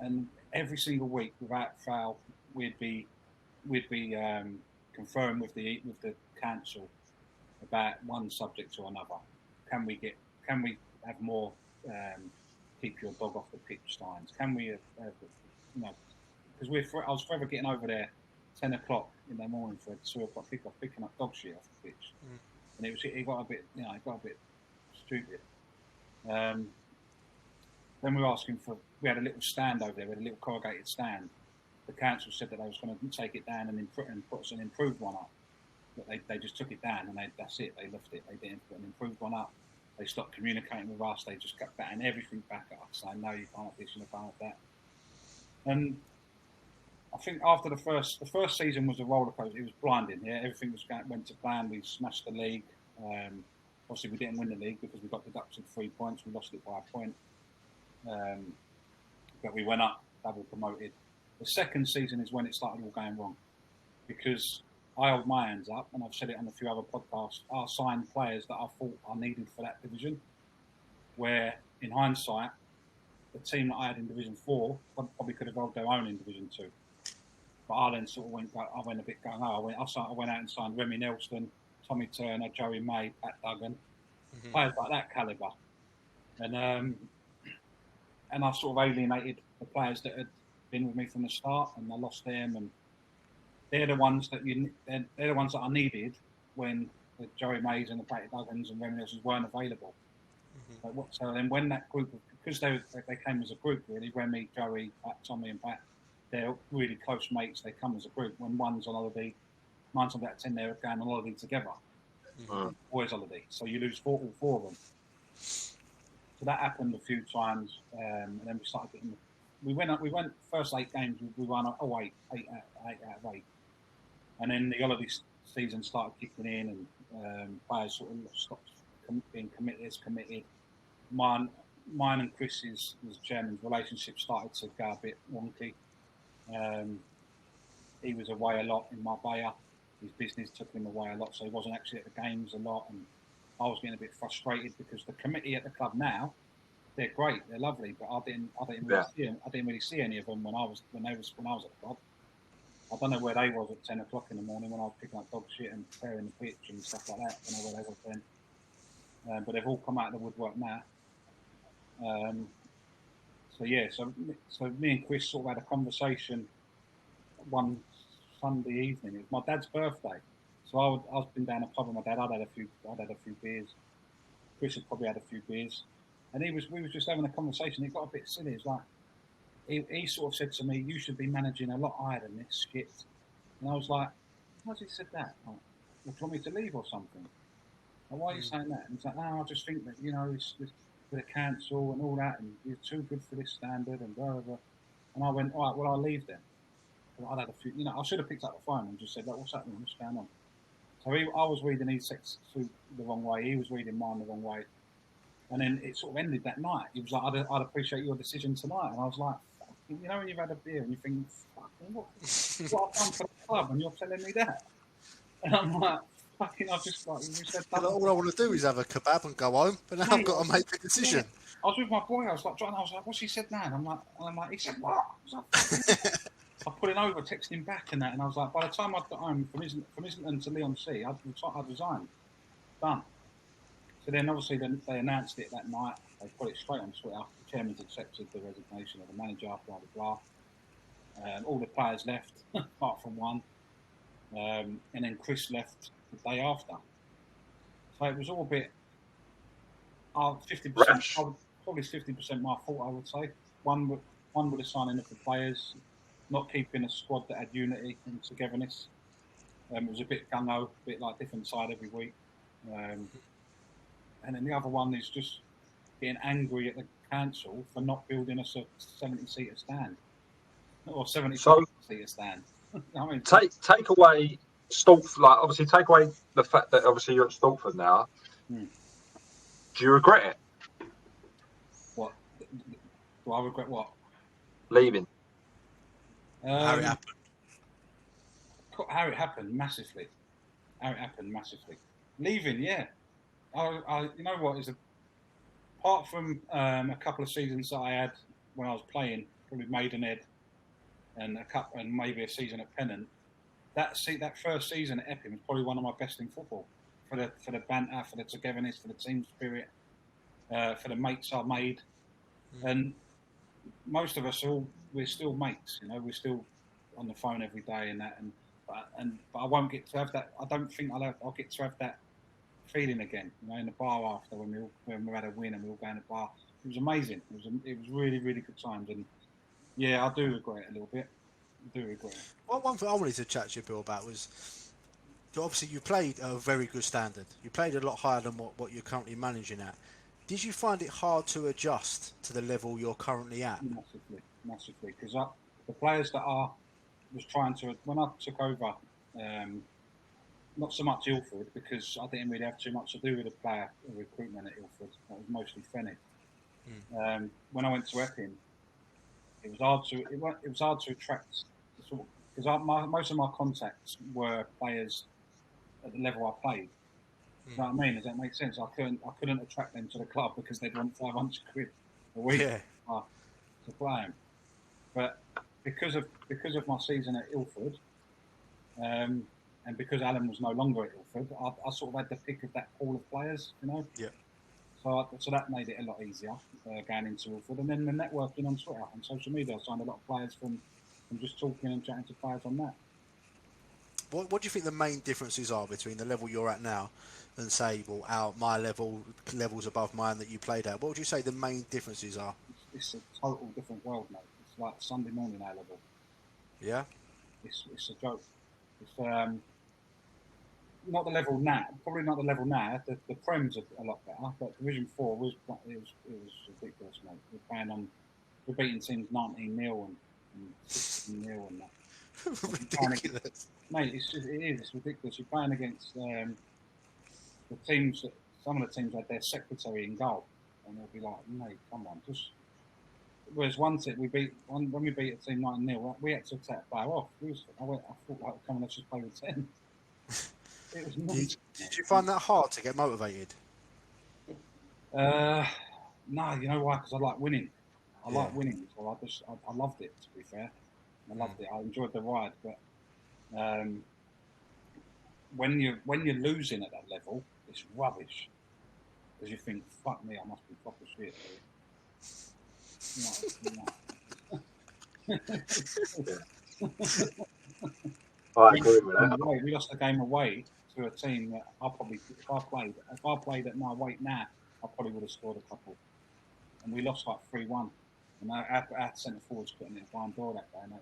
Speaker 3: And every single week, without fail, we'd be conferring with the council about one subject or another. Can we have more keep your dog off the pitch signs? Can we because I was forever getting over there 10 o'clock in the morning for a 2 o'clock kickoff, picking up dog shit off the pitch, and it got a bit stupid. Then we were asking we had a little stand over there, we had a little corrugated stand. The council said that they was going to take it down and put us an improved one up. But they just took it down and that's it. They left it. They didn't put an improved one up. They stopped communicating with us. They just kept batting everything back at us, saying, no, you can't have this and you can't have that. And I think after the first season was a roller coaster. It was blinding. Yeah, everything went to plan. We smashed the league. Obviously, we didn't win the league because we got deducted 3 points. We lost it by a point. But we went up, double promoted. The second season is when it started all going wrong, because I hold my hands up, and I've said it on a few other podcasts. I signed players that I thought I needed for that division, where in hindsight, the team that I had in Division 4 probably could have held their own in Division 2. But I then sort of went a bit gung ho. I went out and signed Remy Nelson, Tommy Turner, Joey May, Pat Duggan, players like that calibre. And I sort of alienated the players that had been with me from the start, and I lost them. And they're the ones that they're the ones that I needed when the Joey Mays and the Patty Duggans and Remy Nelsons weren't available. So then when that group, because they came as a group really, Remy, Joey, Pat, Tommy and Pat, they're really close mates. They come as a group. When one's on holiday, 9 times out of 10 they're going on holiday together. Boys' holiday. So you lose all four of them. So that happened a few times, and then we started getting. We went first 8 games. We won 8 out of 8, and then the holiday season started kicking in, and players sort of stopped being committed. Mine and Chris's, as chairman's relationship started to go a bit wonky. He was away a lot in Marbella. His business took him away a lot, so he wasn't actually at the games a lot, and I was getting a bit frustrated because the committee at the club now, they're great, they're lovely, but I didn't really see any of them when I was at the club. I don't know where they was at 10 o'clock in the morning when I was picking up dog shit and preparing the pitch and stuff like that. I don't know where they was then, but they've all come out of the woodwork now. So me and Chris sort of had a conversation one Sunday evening. It was my dad's birthday, so I've been down a pub with my dad. I'd had a few beers. Chris had probably had a few beers, and we was just having a conversation. It got a bit silly. It's like he sort of said to me, "You should be managing a lot higher than this shit." And I was like, "How's he said that? Like, do you want me to leave or something? Like, why are you saying that?" And he's like, "No, I just think that it's with the council and all that, and you're too good for this standard and blah blah blah." And I went, "All right, well, I'll leave then." I'd had a few, I should have picked up the phone and just said, "Look, what's happening? What's going on?" So I was reading his sex suit the wrong way. He was reading mine the wrong way. And then it sort of ended that night. He was like, I'd appreciate your decision tonight. And I was like, when you've had a beer and you think, fucking, what I've done for the club and you're telling me that? And I'm like, fucking, I've just like, you said that.
Speaker 1: All I want to do is have a kebab and go home, but now I've got to make a decision.
Speaker 3: Yeah. I was with my boy. I was like, what's he said now? And I'm like, he said what? I put it over, texted him back and that, and I was like, by the time I got home from Islington to Leon C, I'd resigned. Done. So then obviously they announced it that night. They put it straight on Twitter. The chairman's accepted the resignation of the manager, blah, blah, blah. All the players left, apart from one. And then Chris left the day after. So it was all a bit... 50%, probably 50% my fault, I would say. One with the signing of the players, not keeping a squad that had unity and togetherness. It was a bit gung-ho, a bit like different side every week. And then the other one is just getting angry at the council for not building us a 70-seater stand. Or 70-seater stand. I mean,
Speaker 2: take away Stortford, obviously take away the fact that obviously you're at Stortford now. Do you regret it?
Speaker 3: What? Do I regret what?
Speaker 2: Leaving.
Speaker 1: How it happened.
Speaker 3: How it happened massively. Leaving, yeah. I you know what, apart from a couple of seasons that I had when I was playing, probably Maidenhead and maybe a season at Pennant, that first season at Epping was probably one of my best in football. For the banter, for the togetherness, for the team spirit, for the mates I made, and most of us we're still mates. We're still on the phone every day and that, but I won't get to have that. I don't think I'll get to have that feeling again. In the bar after when we had a win and we all go in the bar. It was amazing. It was really, really good times, and yeah, I do regret it a little bit. I do regret it.
Speaker 1: Well, one thing I wanted to chat to you, Bill, about was obviously you played a very good standard. You played a lot higher than what you're currently managing at. Did you find it hard to adjust to the level you're currently at?
Speaker 3: Massively, because the players that I was trying to, when I took over, not so much Ilford, because I didn't really have too much to do with the player recruitment at Ilford. That was mostly Fenny. When I went to Epping, it was hard to attract, because most of my contacts were players at the level I played. You know what I mean? Does that make sense? I couldn't attract them to the club because they'd want 500 quid a week to play them. But because of my season at Ilford, and because Alan was no longer at Ilford, I sort of had the pick of that pool of players. So that made it a lot easier going into Ilford. And then the networking on Twitter and social media. I signed a lot of players from just talking and chatting to players on that.
Speaker 1: What do you think the main differences are between the level you're at now and, say, my levels above mine that you played at? What would you say the main differences are?
Speaker 3: It's a total different world, mate. It's like Sunday morning our level.
Speaker 1: Yeah?
Speaker 3: It's a joke. It's not the level now. Probably not the level now. The Prem's a lot better, but Division 4 was ridiculous, mate. We're beating teams 19-0 and 16-0 and that.
Speaker 1: Ridiculous.
Speaker 3: Mate, it's ridiculous. You're playing against the teams. Some of the teams had their secretary in goal, and they'll be like, "Mate, come on, just." Whereas when we beat a team 9-0, we had to take a player off. I thought, like, come on, let's just play with 10. It was nuts.
Speaker 1: Did you find that hard to get motivated?
Speaker 3: No, you know why? Because I like winning. I like winning, so I loved it. To be fair, I loved it. I enjoyed the ride, but when you're losing at that level, it's rubbish because you think, "Fuck me, I must be proper shit."
Speaker 2: I agree with that.
Speaker 3: We lost the game away to a team that if I played at my weight now, I probably would have scored a couple. And we lost like 3-1. And our centre forwards couldn't hit a barn door that day. And I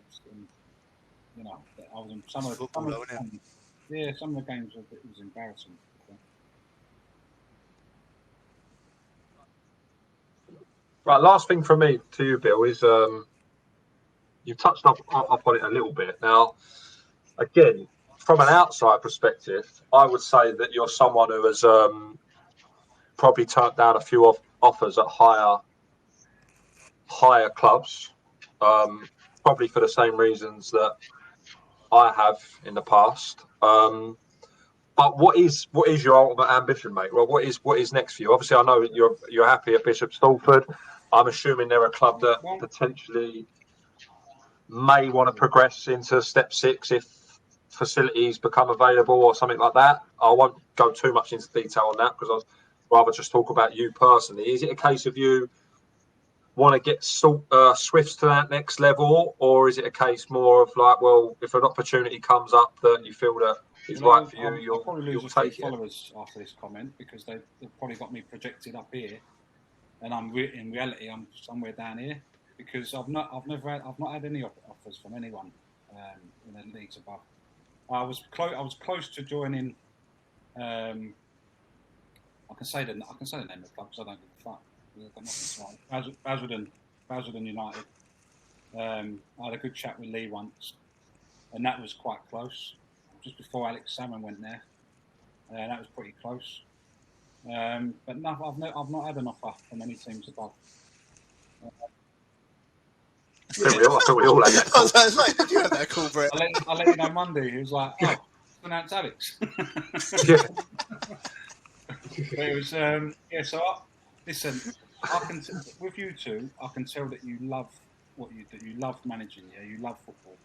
Speaker 3: was in some of the games. Yeah, some of the games it was embarrassing.
Speaker 2: Right, last thing from me to you, Bill, is you've touched up on it a little bit. Now, again, from an outside perspective, I would say that you're someone who has probably turned down a few offers at higher clubs, probably for the same reasons that I have in the past. But what is your ultimate ambition, mate? Well, what is next for you? Obviously, I know you're happy at Bishop Stortford. I'm assuming they're a club that potentially may want to progress into step 6 if facilities become available or something like that. I won't go too much into detail on that because I'd rather just talk about you personally. Is it a case of you want to get Swifts to that next level, or is it a case more of like, well, if an opportunity comes up that you feel that is right for you,
Speaker 3: I'll probably lose a few followers after this comment because they've probably got me projected up here, and in reality I'm somewhere down here because I've not had any offers from anyone in the leagues above. I was close to joining. I can say the name of the club because I don't give a fuck. I've got nothing to say. Basildon United. I had a good chat with Lee once, and that was quite close. Just before Alex Salmon went there, that was pretty close. But no, I've not had an offer from any teams above.
Speaker 2: I think we all had that call.
Speaker 1: I was like, did you have that call, Brett?
Speaker 3: I'll let you know Monday. He was like, "Oh, pronounce Alex."
Speaker 2: Yeah.
Speaker 3: But it was So listen, with you two, I can tell that you love what you do. You love managing. Yeah, you love football,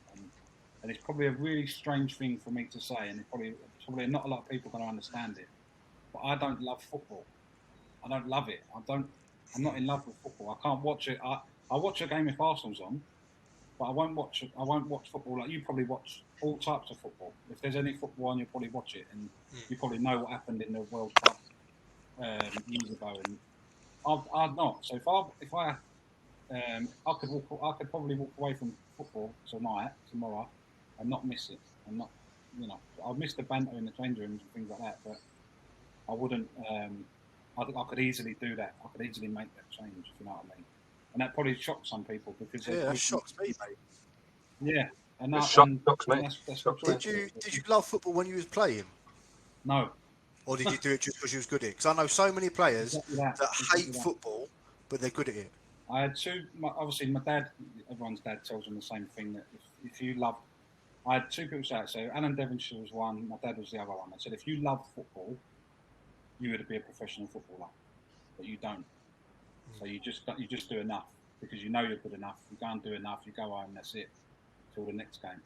Speaker 3: and it's probably a really strange thing for me to say, and probably not a lot of people are going to understand it. But I don't love football. I don't love it. I'm not in love with football. I can't watch it. I watch a game if Arsenal's on, but I won't watch football like you probably watch all types of football. If there's any football on, you probably watch it, and you probably know what happened in the World Cup years ago. And I'd not. So if I could probably walk away from football tomorrow, and not miss it, and not, I'll miss the banter in the change rooms and things like that, but I wouldn't. I could easily do that. I could easily make that change, if you know what I mean. And that probably shocks some people because
Speaker 1: that shocks me, mate.
Speaker 3: Yeah, and that
Speaker 2: shocks me.
Speaker 1: Did you love football when you was playing?
Speaker 3: No.
Speaker 1: Or did you do it just because you was good at it? Because I know so many players that hate football, but they're good at it.
Speaker 3: I had obviously my dad, everyone's dad tells them the same thing, that if you love, I had two people say it. So Alan Devonshire was one, my dad was the other one. I said, if you love football, you would be a professional footballer, but you don't. So you just do enough because you know you're good enough. You go and do enough, you go home, that's it, till the next game.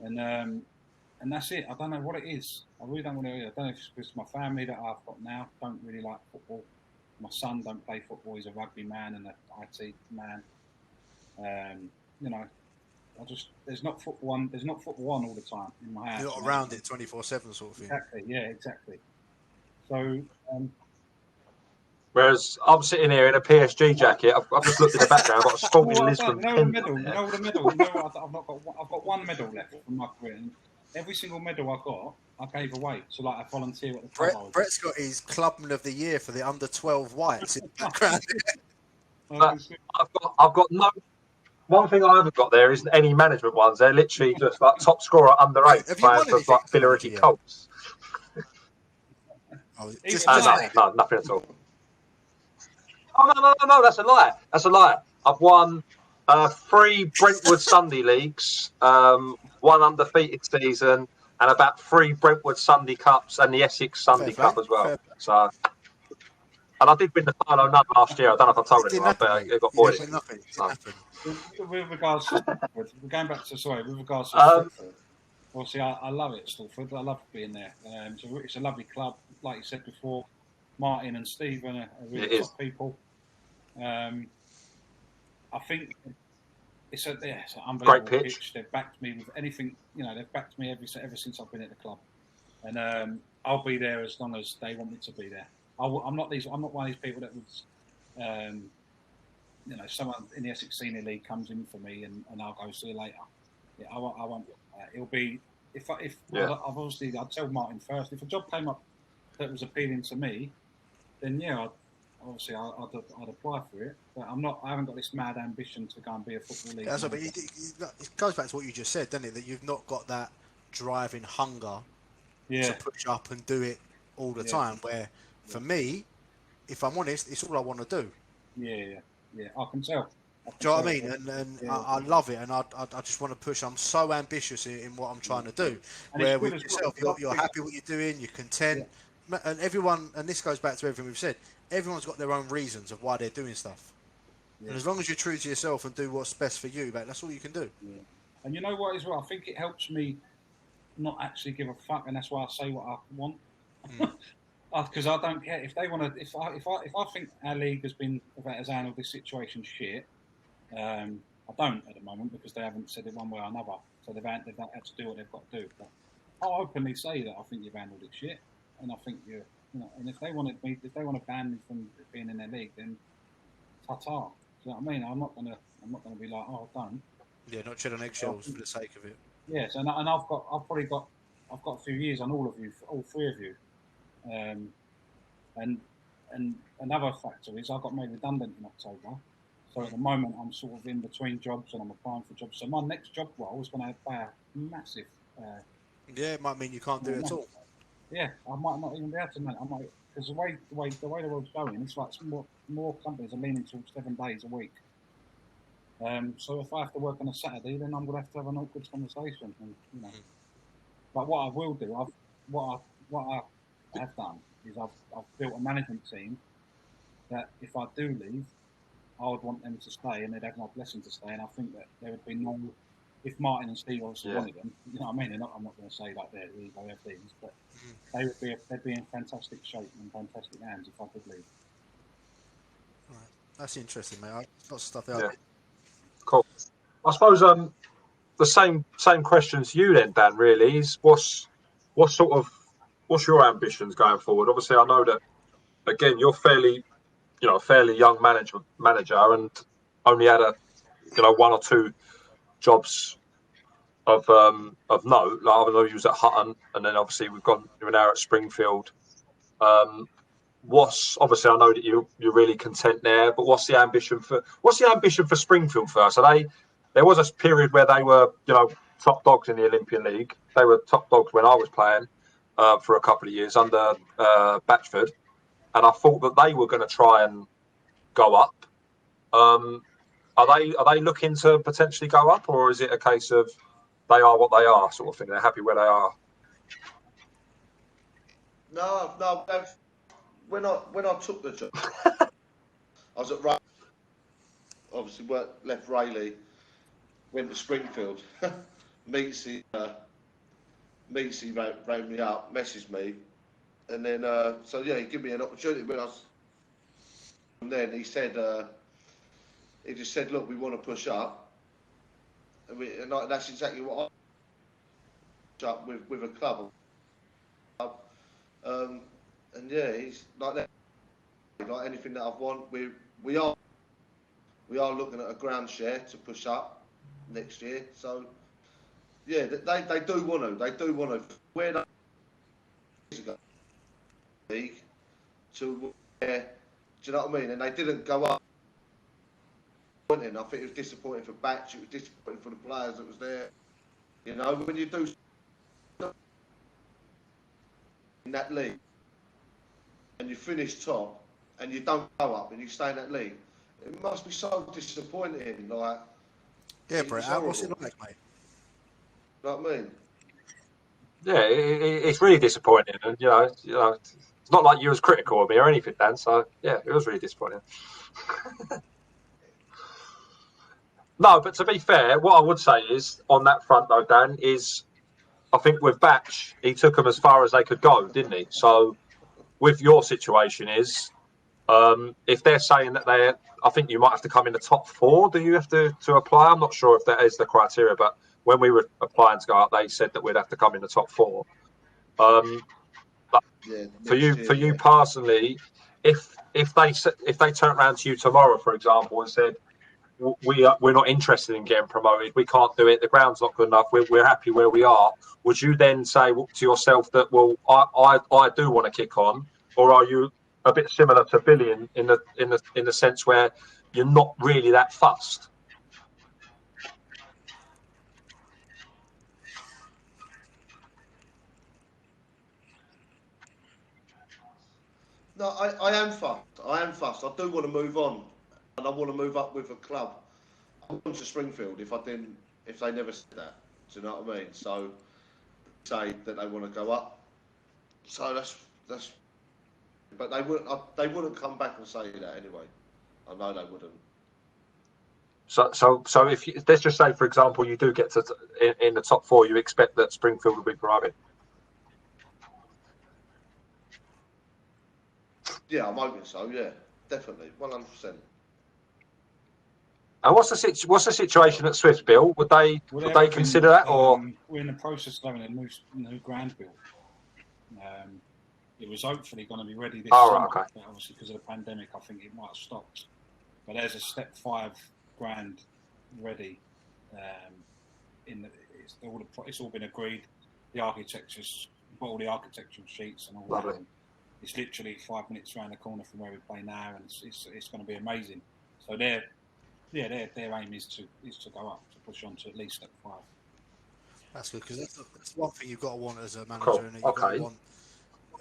Speaker 3: And that's it. I don't know what it is. I really don't want to. I don't know if it's because my family that I've got now don't really like football. My son don't play football; he's a rugby man and an IT man. You know, there's not football on. There's not football on all the time in my house.
Speaker 1: You're not around it 24/7 sort of thing.
Speaker 3: Exactly. Yeah. Exactly. So.
Speaker 2: Whereas I'm sitting here in a PSG jacket. I've just looked in the background. I've got a Sporting Lisbon
Speaker 3: You know the medal. You know the medal. You know what? I've got one medal left from my career. And every single medal I gave away. So like I volunteer at the club.
Speaker 1: Brett's got his Clubman of the Year for the under-12 whites in the background.
Speaker 2: I've got no. One thing I haven't got there isn't any management ones. They're literally just like top scorer under 8 playing for like Billericay Colts. No, nothing at all. Oh no! That's a lie. That's a lie. I've won 3 Brentwood Sunday leagues, 1 undefeated season, and about 3 Brentwood Sunday Cups and the Essex Sunday Cup as well. So, and I did win the final none last year. I don't know if I told anyone, but it got voided.
Speaker 3: With regards to Stortford, we're going back to with regards to Stortford. Obviously, I love it, Stortford. I love being there. It's a lovely club, like you said before. Martin and Stephen are really top people. I think it's an unbelievable pitch. They've backed me with anything. You know, they've backed me ever since I've been at the club, and I'll be there as long as they want me to be there. I'm not one of these people that would, you know, someone in the Essex Senior League comes in for me and I'll go see you later. Yeah, I won't. It'll be I'd tell Martin first. If a job came up that was appealing to me, then yeah, I'd apply for it. But I haven't got this mad ambition to go and be a football league.
Speaker 1: But it goes back to what you just said, doesn't it? That you've not got that driving hunger to push up and do it all the time. Where for me, if I'm honest, it's all I want to do.
Speaker 3: Yeah. I can tell.
Speaker 1: Do you know what I mean? And I love it, and I just want to push. I'm so ambitious in what I'm trying to do. And where with yourself, you're happy with what you're doing, you're content. Yeah. And everyone, and this goes back to everything we've said, everyone's got their own reasons of why they're doing stuff. Yeah. And as long as you're true to yourself and do what's best for you, mate, that's all you can do.
Speaker 3: Yeah. And you know what as well? I think it helps me not actually give a fuck, and that's why I say what I want. Because I don't care if they want to. If I think our league has handled this situation shit, I don't at the moment because they haven't said it one way or another. So they've had to do what they've got to do. But I'll openly say that I think you've handled it shit, and I think and if they want to ban me from being in their league, then ta-ta. Do you know what I mean? I'm not gonna be like, oh, don't.
Speaker 1: Yeah, not tread on eggshells for the sake of it.
Speaker 3: Yes, and I've probably got a few years on all 3 of you. And another factor is I got made redundant in October. So at the moment I'm sort of in between jobs and I'm applying for jobs. So my next job role is going to have a massive.
Speaker 1: It might mean you can't do it at all.
Speaker 3: Yeah, I might not even be able to. I might, because the way the world's going, it's like more companies are leaning towards 7 days a week. So if I have to work on a Saturday, then I'm going to have an awkward conversation. And, you know. But what I will do, what I have done is I've built a management team that if I do leave, I would want them to stay and they'd have my blessing to stay. And I think that there would be no, if Martin and Steve obviously wanted them, you know what I mean? I'm not going to say like they have things, but they'd be in fantastic shape and fantastic hands if I could leave.
Speaker 1: Right. That's interesting, mate. Lots of stuff out there.
Speaker 2: Cool. I suppose the same question to you then, Dan. Really, is what's your ambitions going forward? Obviously, I know that again you're fairly young manager and only had 1 or 2 jobs of note. Like, I know you was at Hutton, and then obviously you're now at Springfield. Obviously I know that you're really content there, but what's the ambition for Springfield first? There was a period where they were top dogs in the Olympian League. They were top dogs when I was playing for a couple of years under Batchford, and I thought that they were going to try and go up. Are they looking to potentially go up, or is it a case of they are what they are sort of thing? They're happy where they are.
Speaker 4: No. When I took the job, I was at Rayleigh. Obviously, left Rayleigh, went to Springfield. Meatsy rang me up, messaged me, and then he gave me an opportunity when I was And then he said, he just said, look, we want to push up. And that's exactly what I push up with a club. And yeah, he's like that. Like anything that I've won, we are looking at a ground share to push up next year. So yeah, they do want to. Where they years ago, league to where, do you know what I mean? And they didn't go up. I think it was disappointing for Batch. It was disappointing for the players that was there. You know, when you do in that league and you finish top and you don't go up and you stay in that league, it must be so disappointing. Like,
Speaker 1: yeah, Brett, what's it like, mate?
Speaker 4: You know what I mean?
Speaker 2: Yeah, it's really disappointing, and you know, it's not like you was critical of me or anything, Dan. So yeah, it was really disappointing. No, but to be fair, what I would say is on that front, though, Dan, is I think with Batch, he took them as far as they could go, didn't he? So with your situation is, if they're saying that I think you might have to come in the top 4. Do you have to apply? I'm not sure if that is the criteria, but when we were applying to go up, they said that we'd have to come in the top 4.
Speaker 4: Yeah,
Speaker 2: for you personally, if they turn around to you tomorrow, for example, and said we're not interested in getting promoted, we can't do it, the ground's not good enough, we're happy where we are, would you then say to yourself that, well, I do want to kick on, or are you a bit similar to Billy in the sense where you're not really that fussed?
Speaker 4: No, I am fussed. I do want to move on, and I want to move up with a club. I went to Springfield if they never said that. Do you know what I mean? So say that they want to go up. So that's. But they wouldn't come back and say that anyway. I know they wouldn't.
Speaker 2: So if let's just say, for example, you do get to in the top 4, you expect that Springfield will be promoted.
Speaker 4: Yeah, I'm hoping so. Yeah, definitely, 100%.
Speaker 2: And what's the situation at Swifts, Bill? Would they consider that, or
Speaker 3: we're in the process of having a new ground built. It was hopefully going to be ready this summer,
Speaker 2: okay.
Speaker 3: but obviously because of the pandemic, I think it might have stopped. But there's a step 5 grand ready. It's all been agreed. The architecture's got all the architectural sheets and all
Speaker 2: Lovely.
Speaker 3: that. It's literally 5 minutes around the corner from where we play now, and it's going to be amazing. So their aim is to go up, to push on to at least step 5.
Speaker 1: That's good, because that's one thing you've got to want as a manager,
Speaker 2: Cool.
Speaker 1: and you've got to want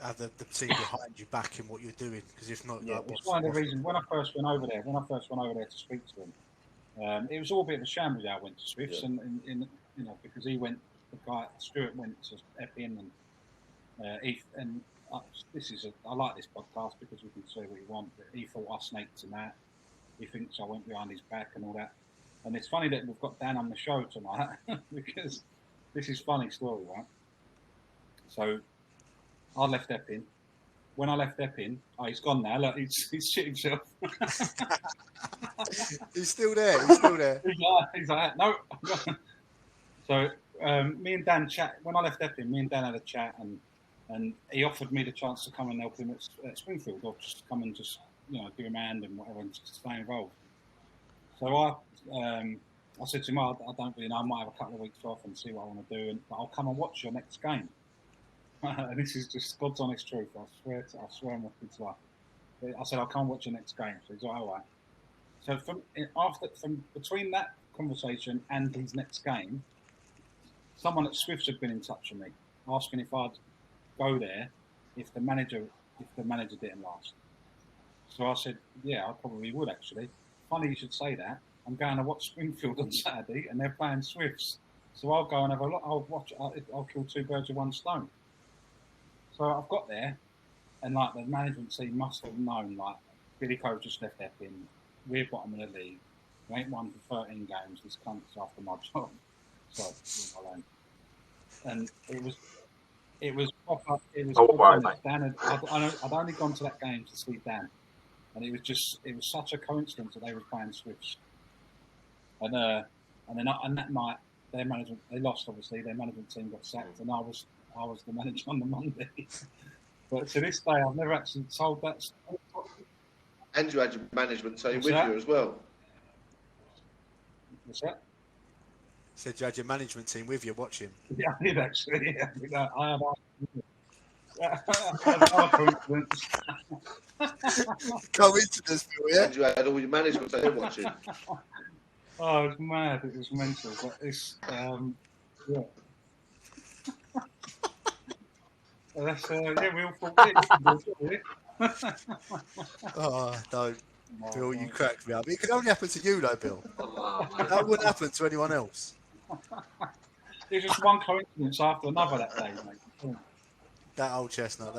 Speaker 1: have the team behind you backing what you're doing, because if not,
Speaker 3: yeah, it's one of the reasons when I first went over there to speak to him, it was all a bit of a shambles. I went to Swifts, and because the guy Stuart went to Epping, and I like this podcast because we can say what you want. But he thought I snaked him out. He thinks I went behind his back and all that. And it's funny that we've got Dan on the show tonight because this is a funny story, right? So I left Epping. When I left Epping, he's gone now. Look, he's shit himself.
Speaker 1: He's still there.
Speaker 3: He's like, no. So me and Dan when I left Epping, me and Dan had a chat, and he offered me the chance to come and help him at Springfield, or just come and just give him a hand and whatever, and just stay involved. So I said to him, I don't really know, I might have a couple of weeks off and see what I want to do, but I'll come and watch your next game. And this is just God's honest truth. I swear on my kids' life. I said, I'll come and watch your next game. So he's like, all right. So from between that conversation and his next game, someone at Swifts had been in touch with me, asking if I'd go there if the manager didn't last. So I said, yeah, I probably would actually. Funny you should say that. I'm going to watch Springfield on Saturday, and they're playing Swifts. So I'll go and have a look. I'll kill 2 birds with 1 stone. So I've got there, and the management team must have known, Billy Cove just left Epping. We're bottom of the league. We ain't won for 13 games. This cunt's after my job. So leave me alone. And it was proper. It was.
Speaker 2: Oh, right,
Speaker 3: Dan I'd only gone to that game to see Dan. and it was such a coincidence that they were playing Swifts, and then that night their management, they lost, obviously their management team got sacked, and I was the manager on the Monday. But to this day, I've never actually told that story.
Speaker 4: And you had your management team
Speaker 3: What's
Speaker 4: with
Speaker 3: that?
Speaker 4: you as well.
Speaker 3: What's that?
Speaker 1: Said you had your management team with you watching.
Speaker 3: Yeah, I did actually. Yeah, I had our coincidence.
Speaker 1: Coincidence, yeah.
Speaker 4: And you had all your management team watching.
Speaker 3: Oh, it was mad. It was mental. But it's, yeah. That's, yeah, we all thought, yeah.
Speaker 1: Oh, don't. Bill, you cracked me up. It could only happen to you, though, Bill. That wouldn't happen to anyone else.
Speaker 3: It was just one coincidence after another that day, mate.
Speaker 1: That old chestnut.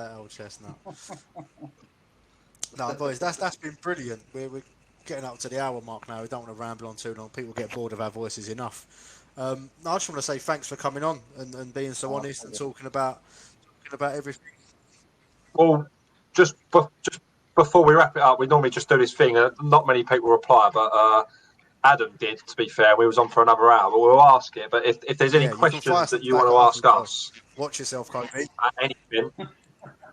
Speaker 1: No, boys, that's been brilliant. We're getting up to the hour mark now. We don't want to ramble on too long. People get bored of our voices enough. I just want to say thanks for coming on and being so honest and talking about everything.
Speaker 2: Well, just before we wrap it up, we normally just do this thing. Not many people reply, but Adam did, to be fair. We was on for another hour, but we'll ask it. But if there's any questions that you want to ask us,
Speaker 1: watch yourself, Covey.
Speaker 2: Anything,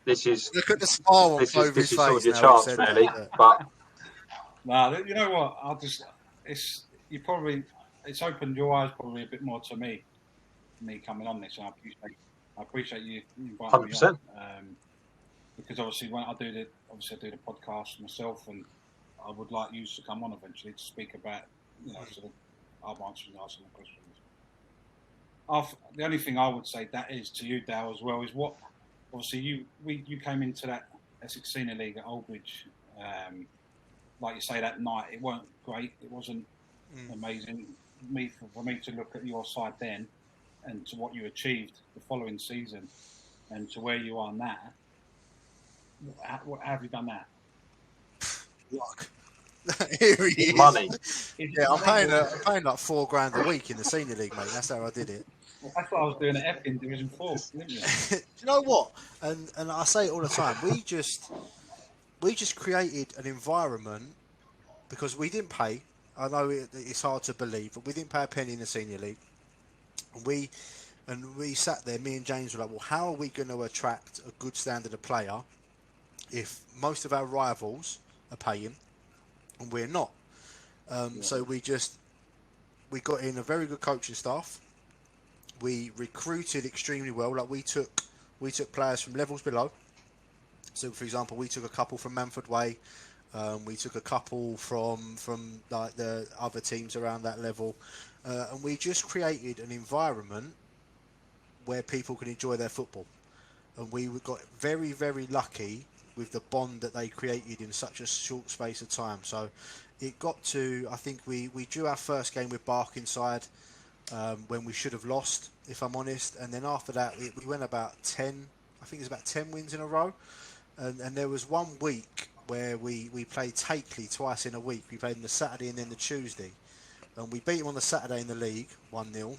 Speaker 2: this is
Speaker 1: look at the smile on
Speaker 2: Covey's
Speaker 1: face.
Speaker 2: Sort of your chance, really.
Speaker 1: That.
Speaker 2: But
Speaker 3: no, you know what? It's opened your eyes probably a bit more to me coming on this, and I appreciate you inviting
Speaker 2: 100%.
Speaker 3: me on. Because obviously when I do the podcast myself, and I would like you to come on eventually to speak about, sort of, I'll answer some questions. The only thing I would say that is to you, Dale, as well, is what obviously you came into that Essex Senior League at Oldbridge, like you say, that night it weren't great, it wasn't amazing. For me to look at your side then, and to what you achieved the following season, and to where you are now. How have you done that?
Speaker 1: Luck. Here he is.
Speaker 2: Money.
Speaker 1: Yeah, I'm paying like $4,000 a week in the Senior League, mate. That's how I did it.
Speaker 3: Well, that's what I was doing at Epping Division 4, didn't you?
Speaker 1: Do you know what? And I say it all the time. We just created an environment because we didn't pay. I know it's hard to believe, but we didn't pay a penny in the Senior League. And we sat there. Me and James were like, "Well, how are we going to attract a good standard of player if most of our rivals are paying and we're not?" So we got in a very good coaching staff. We recruited extremely well. Like we took players from levels below. So, for example, we took a couple from Manford Way. We took a couple from like the other teams around that level, and we just created an environment where people can enjoy their football. And we got very, very lucky with the bond that they created in such a short space of time. So it got to, I think we drew our first game with Barkingside when we should have lost, if I'm honest. And then after that, we went about 10, I think it was about 10 wins in a row. And there was one week where we played Takeley twice in a week. We played on the Saturday and then the Tuesday. And we beat them on the Saturday in the league, 1-0.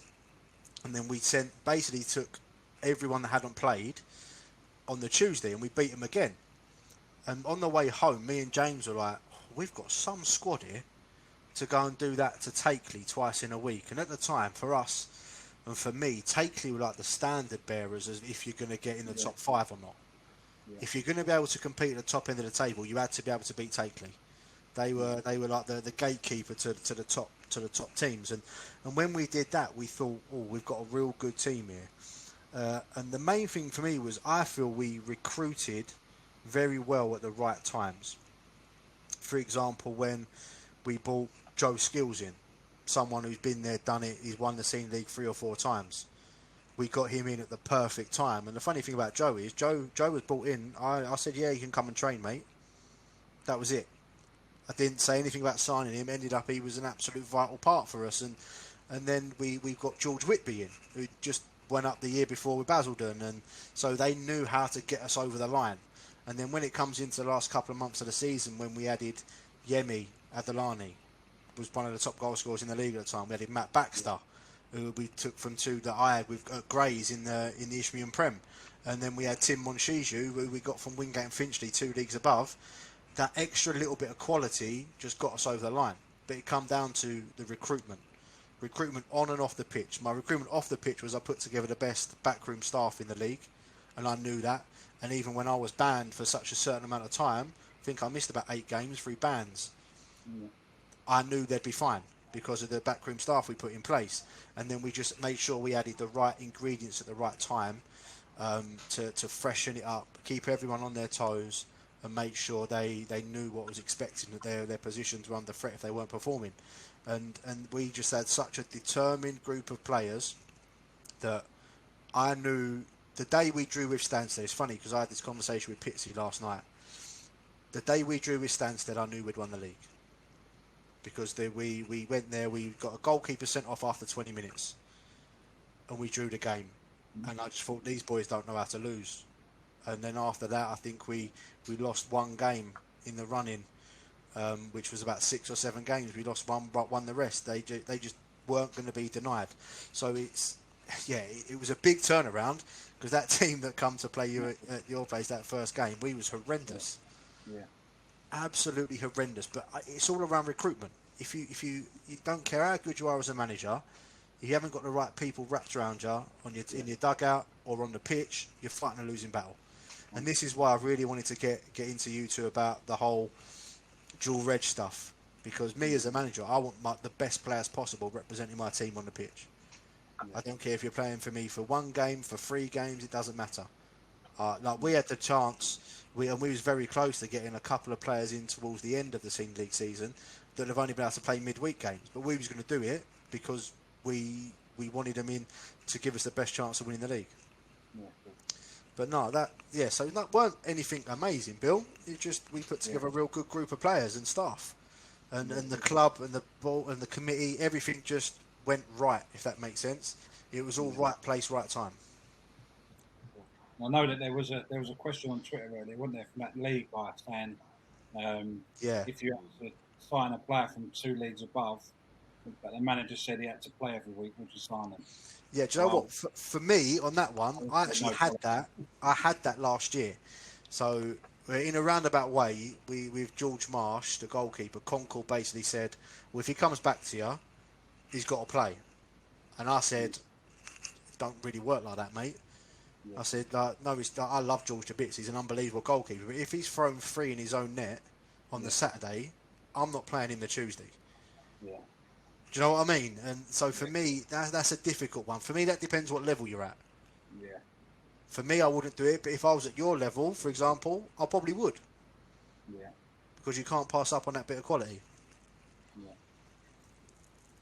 Speaker 1: And then we basically took everyone that hadn't played on the Tuesday and we beat them again. And on the way home, me and James were like, we've got some squad here to go and do that to Takeley twice in a week. And at the time, for us and for me, Takeley were like the standard bearers as if you're going to get in the top 5 or not. Yeah. If you're going to be able to compete at the top end of the table, you had to be able to beat Takeley. They were like the gatekeeper to the top teams. And when we did that, we thought, oh, we've got a real good team here. And the main thing for me was I feel we recruited very well at the right times. For example, when we brought Joe Skills in, someone who's been there, done it, he's won the Senior League 3 or 4 times. We got him in at the perfect time. And the funny thing about Joe is, Joe was brought in, I said, yeah, you can come and train, mate. That was it. I didn't say anything about signing him. Ended up he was an absolute vital part for us. And then we got George Whitby in, who just went up the year before with Basildon. And so they knew how to get us over the line. And then when it comes into the last couple of months of the season, when we added Yemi Adelani, was one of the top goal scorers in the league at the time. We added Matt Baxter, who we took from 2 that I had with Grays in the Isthmian Prem. And then we had Tim Monshiju, who we got from Wingate and Finchley, 2 leagues above. that extra little bit of quality just got us over the line. But it come down to the recruitment on and off the pitch. My recruitment off the pitch was I put together the best backroom staff in the league, and I knew that. And even when I was banned for such a certain amount of time, I think I missed about 8 games through bans. I knew they'd be fine because of the backroom staff we put in place. And then we just made sure we added the right ingredients at the right time to freshen it up, keep everyone on their toes, and make sure they knew what was expected, that their positions were under threat if they weren't performing. And we just had such a determined group of players that I knew the day we drew with Stansted. It's funny because I had this conversation with Pitsy last night. The day we drew with Stansted, I knew we'd won the league. Because we went there, we got a goalkeeper sent off after 20 minutes. And we drew the game. And I just thought, these boys don't know how to lose. And then after that, I think we lost 1 game in the running, which was about 6 or 7 games. We lost 1, but won the rest. They just weren't going to be denied. So it was a big turnaround because that team that come to play you at your place that first game, we was horrendous.
Speaker 3: Yeah.
Speaker 1: Absolutely horrendous. But it's all around recruitment. If you don't care how good you are as a manager, if you haven't got the right people wrapped around you in your dugout or on the pitch, you're fighting a losing battle. And this is why I really wanted to get into you two about the whole dual reg stuff. Because me as a manager, I want the best players possible representing my team on the pitch. I don't care if you're playing for me for 1 game, for 3 games, it doesn't matter. Like we had the chance, we was very close to getting a couple of players in towards the end of the Senior League season that have only been able to play midweek games. But we was going to do it because we wanted them in to give us the best chance of winning the league. Yeah. But no, so that weren't anything amazing, Bill. It just we put together a real good group of players and staff, and the club and the ball and the committee, everything just went right. If that makes sense, it was all right place, right time.
Speaker 3: I know that there was a question on Twitter earlier, wasn't there, from that league guy saying, if you had to sign a player from 2 leagues above, but the manager said he had to play every week, would you sign him?
Speaker 1: Yeah, do you know what? For me, on that one, I actually had that. I had that last year. So, in a roundabout way, with George Marsh, the goalkeeper, Concord basically said, well, if he comes back to you, he's got to play. And I said, don't really work like that, mate. Yeah. I said, no, I love George to bits. He's an unbelievable goalkeeper. But if he's thrown 3 in his own net on the Saturday, I'm not playing him the Tuesday. Yeah. Do you know what I mean? And so for me, that's a difficult one. For me, that depends what level you're at. Yeah. For me, I wouldn't do it. But if I was at your level, for example, I probably would. Yeah. Because you can't pass up on that bit of quality.
Speaker 3: Yeah.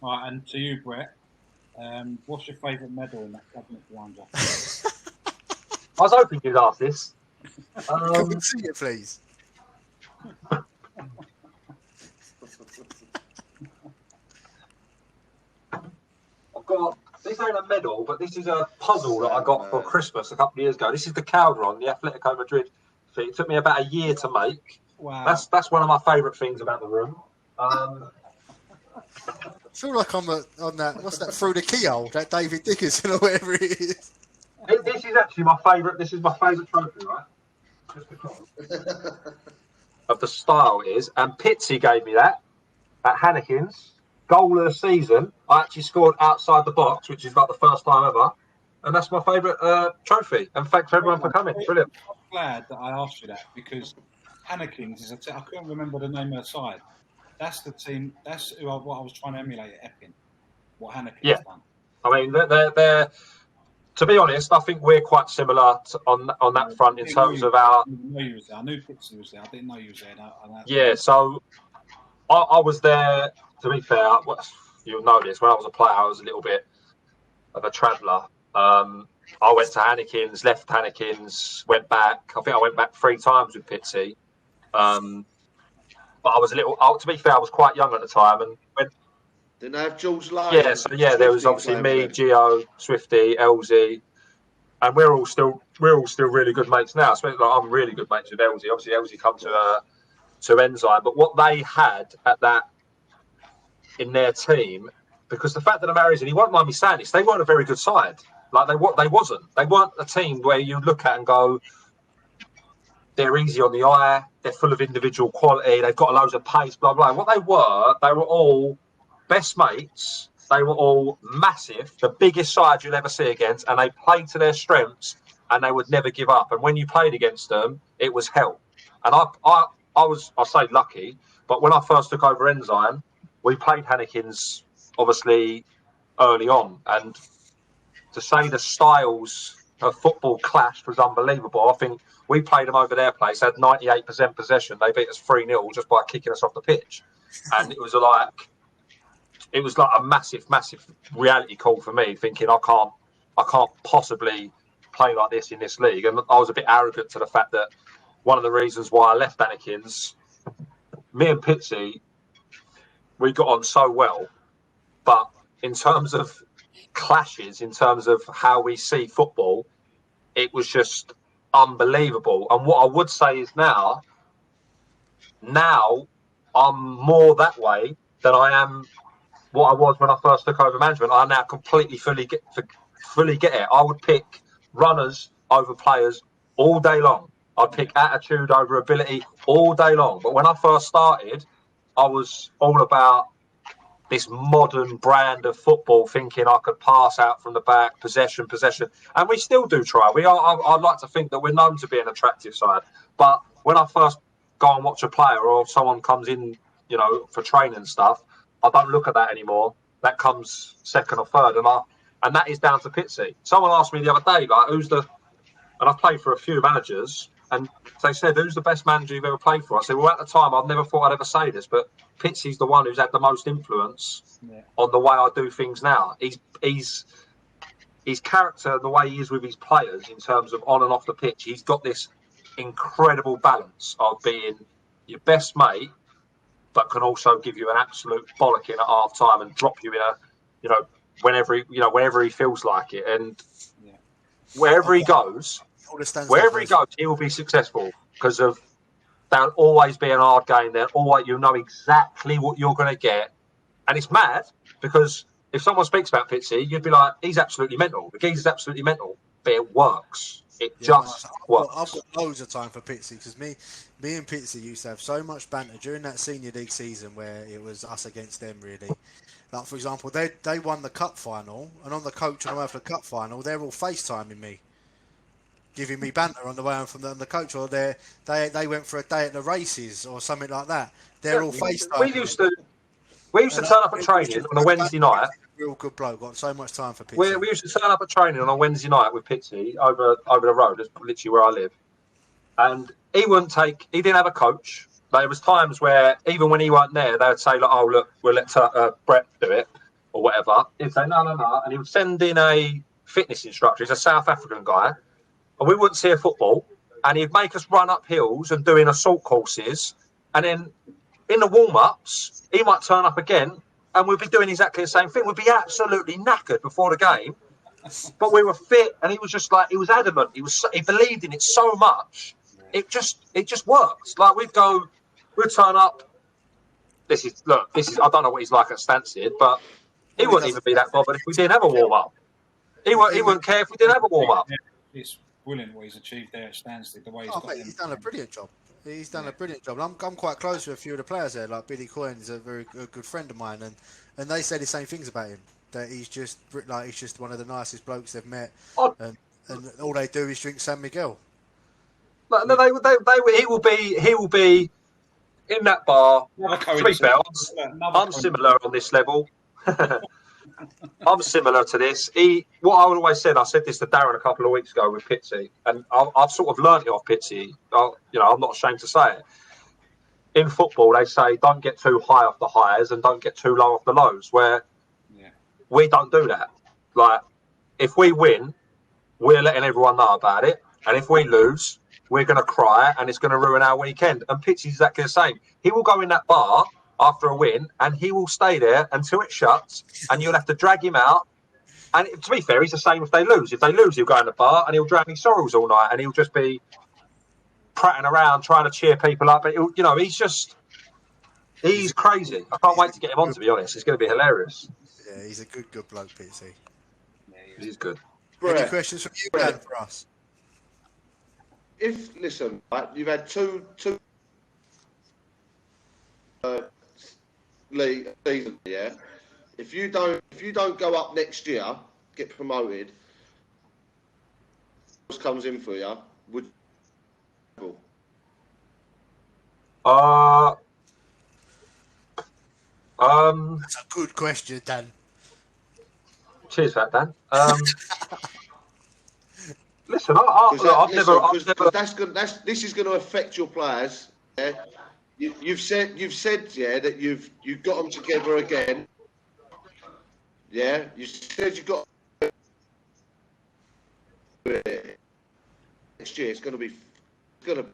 Speaker 3: All right, and to you, Brett, what's your favourite medal in that cabinet behind you?
Speaker 2: I was hoping you'd ask this.
Speaker 1: Can we see it, please?
Speaker 2: This ain't a medal, but this is a puzzle that I got for Christmas a couple of years ago. This is the Calderon, the Atletico Madrid thing. It took me about a year to make. Wow. That's one of my favourite things about the room. I
Speaker 1: feel like I'm on that. What's that? Through the Keyhole, that David Dickinson or whatever it is.
Speaker 2: This is actually my favourite. This is my favourite trophy, right? Just because of the style it is. And Pitsy gave me that at Hannekin's. Goal of the season. I actually scored outside the box, which is like the first time ever. And that's my favourite trophy. And thanks everyone for coming. Brilliant.
Speaker 3: I'm glad that I asked you that because Hannekin's is I couldn't remember the name of the side. That's the team. That's what I was trying to emulate at Epping. What Hannekin's done.
Speaker 2: I mean, they're. To be honest, I think we're quite similar on that front in terms of our.
Speaker 3: I knew Pitsy was there. I didn't know you was there.
Speaker 2: Yeah, so I was there. To be fair, you'll know this. When I was a player, I was a little bit of a traveller. I went to Hannekin's, left Hannekin's, went back. I think I went back 3 times with Pitsy. But I was a little. To be fair, I was quite young at the time, and went.
Speaker 4: Didn't they have George Lyon?
Speaker 2: Yeah, so there was obviously me, Gio, Swifty, Elsie, and we're all still really good mates now. Especially I'm really good mates with Elsie. Obviously, Elsie come to Enzyme, but what they had at that in their team, because the fact that I'm Aries, and he won't mind me saying this, they weren't a very good side. Like they weren't a team where you look at and go, they're easy on the eye, they're full of individual quality, they've got loads of pace, blah, blah. And what they were all best mates, they were all massive, the biggest side you'll ever see against, and they played to their strengths, and they would never give up. And when you played against them, it was hell. And I say lucky, but when I first took over Enzyme, we played Hannekins, obviously, early on. And to say the styles of football clashed was unbelievable. I think we played them over their place, had 98% possession. They beat us 3-0 just by kicking us off the pitch. And it was like a massive reality call for me, thinking I can't possibly play like this in this league. And I was a bit arrogant to the fact that one of the reasons why I left Hannekins, me and Pitsy, we got on so well, but in terms of clashes, in terms of how we see football, it was just unbelievable. And what I would say is now I'm more that way than I am what I was when I first took over management. I now completely fully get it. I would pick runners over players all day long. I'd pick attitude over ability all day long. But when I first started, I was all about this modern brand of football, thinking I could pass out from the back, possession. And we still do try. I'd like to think that we're known to be an attractive side. But when I first go and watch a player or someone comes in, for training and stuff, I don't look at that anymore. That comes second or third. And that is down to Pitsy. Someone asked me the other day, and I've played for a few managers, and they said, who's the best manager you've ever played for? I said, well, at the time, I've never thought I'd ever say this, but Pitsy's the one who's had the most influence on the way I do things now. His character, the way he is with his players in terms of on and off the pitch, he's got this incredible balance of being your best mate, but can also give you an absolute bollocking at half time and drop you in whenever he feels like it. And wherever he goes, he will be successful because of there'll always be an hard game. You know exactly what you're going to get, and it's mad because if someone speaks about Pitsy, you'd be like, he's absolutely mental. The geezer's absolutely mental, but it works. It just works.
Speaker 1: I've got loads of time for Pitsy because me and Pitsy used to have so much banter during that senior league season where it was us against them really. Like for example, they won the cup final, and on the coach on the way for the cup final, they're all FaceTiming me, giving me banter on the way home from the coach, or they went for a day at the races or something like that. They're all FaceTiming.
Speaker 2: We used to turn up at training on a Wednesday night.
Speaker 1: Real good bloke. Got so much time for Pitsy.
Speaker 2: We used to turn up at training on a Wednesday night with Pitsy over the road. That's literally where I live. And he didn't have a coach. There was times where even when he weren't there, they would say, like, "Oh look, we'll let Brett do it," or whatever. He'd say, "No," and he would send in a fitness instructor. He's a South African guy, and we wouldn't see a football. And he'd make us run up hills and doing assault courses, and then in the warm-ups, he might turn up again, and we'd be doing exactly the same thing. We'd be absolutely knackered before the game, but we were fit, and he was just like, he was adamant. He believed in it so much, it just worked. Like we'd turn up. This is. I don't know what he's like at Stansted, but he wouldn't even be that bothered if we didn't have a warm-up. He wouldn't care if we didn't have a warm-up.
Speaker 3: It's brilliant what he's achieved there at Stansted. The way
Speaker 1: he's done a brilliant job. He's done a brilliant job. I'm quite close with a few of the players there. Like Billy Coyne is a very good friend of mine, and they say the same things about him. That he's just one of the nicest blokes they've met, and all they do is drink San Miguel.
Speaker 2: He will be in that bar. To be fair, I'm similar on this level. I'm similar to this. What I always said, I said this to Darren a couple of weeks ago with Pitsy, and I've sort of learnt it off Pitsy. I'm not ashamed to say it. In football, they say don't get too high off the highs and don't get too low off the lows. Where we don't do that. Like if we win, we're letting everyone know about it, and if we lose, we're going to cry and it's going to ruin our weekend. And Pitsy's exactly the same. He will go in that bar after a win, and he will stay there until it shuts, and you'll have to drag him out. And to be fair, he's the same if they lose. If they lose, he'll go in the bar and he'll drown his sorrows all night, and he'll just be prattling around trying to cheer people up. But he's crazy. I can't wait to get him on. To be honest, it's going to be hilarious.
Speaker 1: Yeah, he's a good bloke, Pitsy.
Speaker 2: Yeah, he's good.
Speaker 1: Any questions from you, Dan, for us?
Speaker 4: listen, right, you've had two league seasons, yeah. If you don't go up next year, get promoted, what comes in for you? Would
Speaker 1: That's a good question, Dan.
Speaker 2: Cheers for that, Dan. Listen, I've never.
Speaker 4: This is going to affect your players. Yeah? You've said yeah that you've got them together again. Yeah, you said you got next year. It's going to.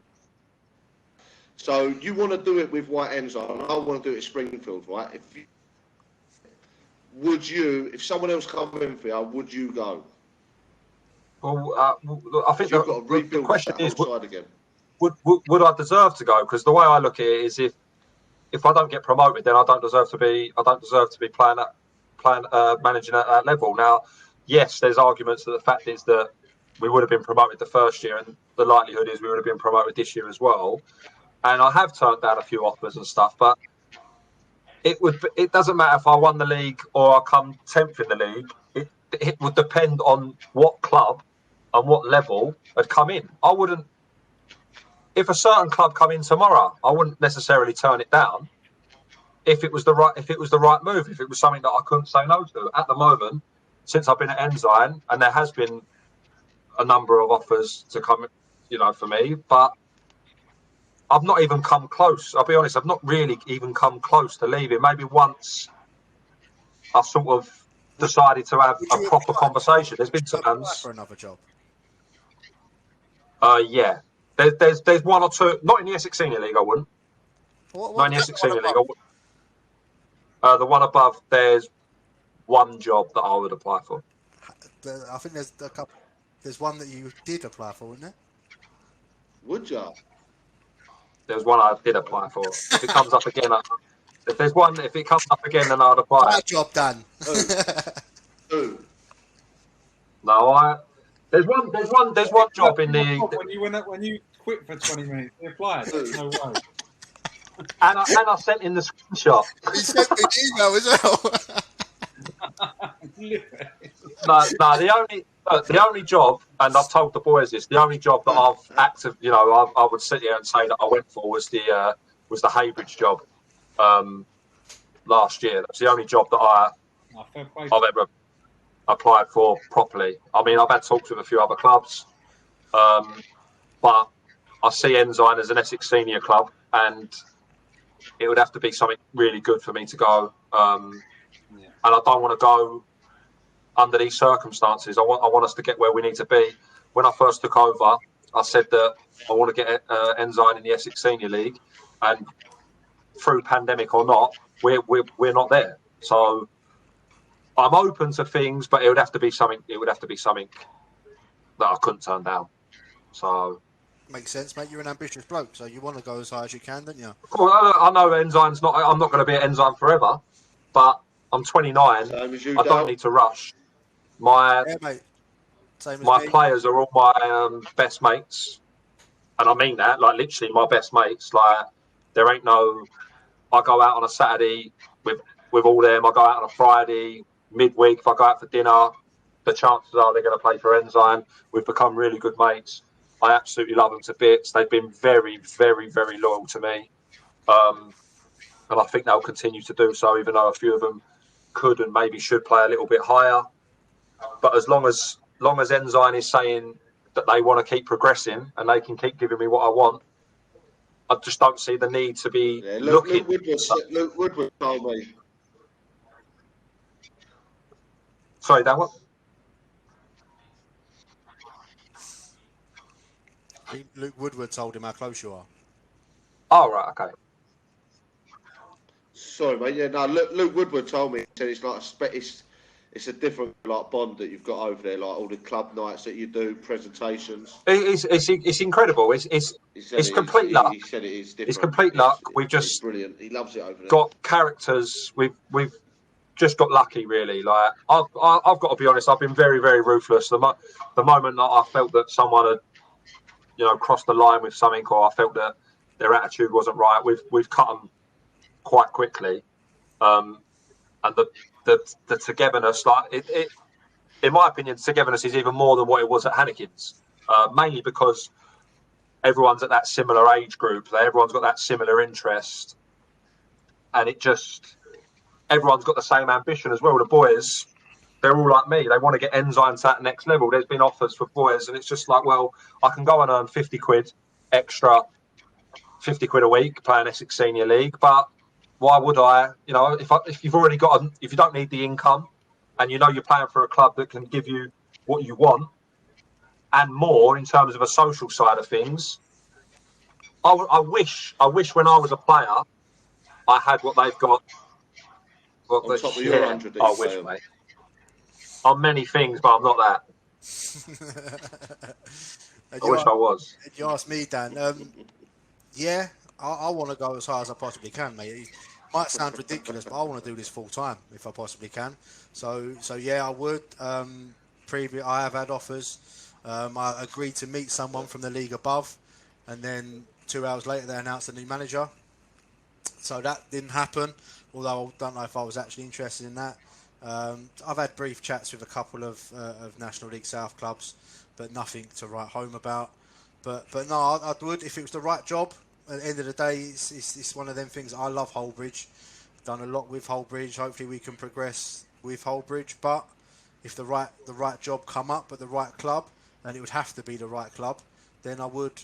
Speaker 4: So you want to do it with White Ensign, and I want to do it at Springfield, right? If someone else come in for you, would you go?
Speaker 2: Well, I think the question is,
Speaker 4: again.
Speaker 2: Would I deserve to go? Because the way I look at it is, if I don't get promoted, then I don't deserve to be managing at that level. Now, yes, there's arguments that the fact is that we would have been promoted the first year, and the likelihood is we would have been promoted this year as well. And I have turned down a few offers and stuff, but it doesn't matter if I won the league or I come 10th in the league. It would depend on what club and what level had come in. I wouldn't. If a certain club come in tomorrow, I wouldn't necessarily turn it down. If it was the right move, if it was something that I couldn't say no to. At the moment, since I've been at Ensign, and there has been a number of offers to come, for me, but I've not even come close. I'll be honest, I've not really even come close to leaving. Maybe once I sort of decided to have a proper conversation. There's been times
Speaker 1: for another job.
Speaker 2: Yeah. There's one or two, not in the Essex Senior League, I wouldn't. Not in the Essex Senior League, I wouldn't. The one above, there's one job that I would apply for.
Speaker 1: I think there's a couple. There's one that you did apply for, isn't there?
Speaker 4: Would you?
Speaker 2: There's one I did apply for. If it comes up again, if it comes up again, then I'd apply.
Speaker 1: That job done.
Speaker 4: Who?
Speaker 2: No, There's one job in the.
Speaker 3: When you quit for 20 minutes, you applied. No way.
Speaker 2: And I sent in the screenshot.
Speaker 1: He sent me an email as well.
Speaker 2: No, the only job, and I've told the boys this, the only job that I would sit here and say that I went for was the Haybridge job last year. That's the only job that I've ever applied for properly. I mean, I've had talks with a few other clubs, but I see Ensign as an Essex senior club, and it would have to be something really good for me to go. And I don't want to go under these circumstances. I want us to get where we need to be. When I first took over, I said that I want to get Ensign in the Essex Senior League, and through pandemic or not, we're not there. So I'm open to things, but it would have to be something. It would have to be something that I couldn't turn down. So
Speaker 1: makes sense, mate. You're an ambitious bloke, so you want to go as high as you can, don't you?
Speaker 2: Well, I know Ensign's not. I'm not going to be at Ensign forever, but I'm 29. I don't need to rush. My players are all my best mates, and I mean that, like literally my best mates. Like there ain't no. I go out on a Saturday with all them. I go out on a Friday midweek. If I go out for dinner, the chances are they're going to play for Ensign. We've become really good mates. I absolutely love them to bits. They've been very, very, very loyal to me, and I think they'll continue to do so. Even though a few of them could and maybe should play a little bit higher. But as long as Ensign is saying that they want to keep progressing and they can keep giving me what I want, I just don't see the need to be looking.
Speaker 4: Luke Woodward told me.
Speaker 2: Sorry, Dan, what?
Speaker 1: Luke Woodward told him how close you are.
Speaker 2: Oh, right, okay.
Speaker 4: Sorry, mate. Yeah, no. Luke Woodward told me. He said it's like it's a different like bond that you've got over there, like all the club nights that you do, presentations.
Speaker 2: It's incredible. It's complete luck.
Speaker 4: He said it is different.
Speaker 2: It's complete luck. We've just
Speaker 4: brilliant. He loves it over there.
Speaker 2: Got characters. We've just got lucky, really. Like I've got to be honest. I've been very, very ruthless. The moment that I felt that someone crossed the line with something, or I felt that their attitude wasn't right, we've cut them quite quickly. And the togetherness, like it, in my opinion, togetherness is even more than what it was at Hannekin's. Mainly because everyone's at that similar age group, everyone's got that similar interest, and everyone's got the same ambition as well. The boys, they're all like me. They want to get Enzyme to that next level. There's been offers for boys, and it's just like, well, I can go and earn 50 quid extra, 50 quid a week playing Essex Senior League, but why would I? If you've already got, if you don't need the income, and you're playing for a club that can give you what you want and more in terms of a social side of things. I wish when I was a player, I had what they've got.
Speaker 4: On top of your 100
Speaker 2: I wish, mate. I'm many things, but I'm not that. I wish I was.
Speaker 1: You asked me, Dan. Yeah, I want to go as high as I possibly can, mate. It might sound ridiculous, but I want to do this full time if I possibly can. So yeah, I would. I have had offers. I agreed to meet someone from the league above, and then 2 hours later they announced a new manager. So that didn't happen, although I don't know if I was actually interested in that. I've had brief chats with a couple of National League South clubs, but nothing to write home about. But no, I would if it was the right job. At the end of the day, it's one of them things. I love Holbridge. Done a lot with Holbridge. Hopefully we can progress with Holbridge. But if the right job come up at the right club, and it would have to be the right club, then I would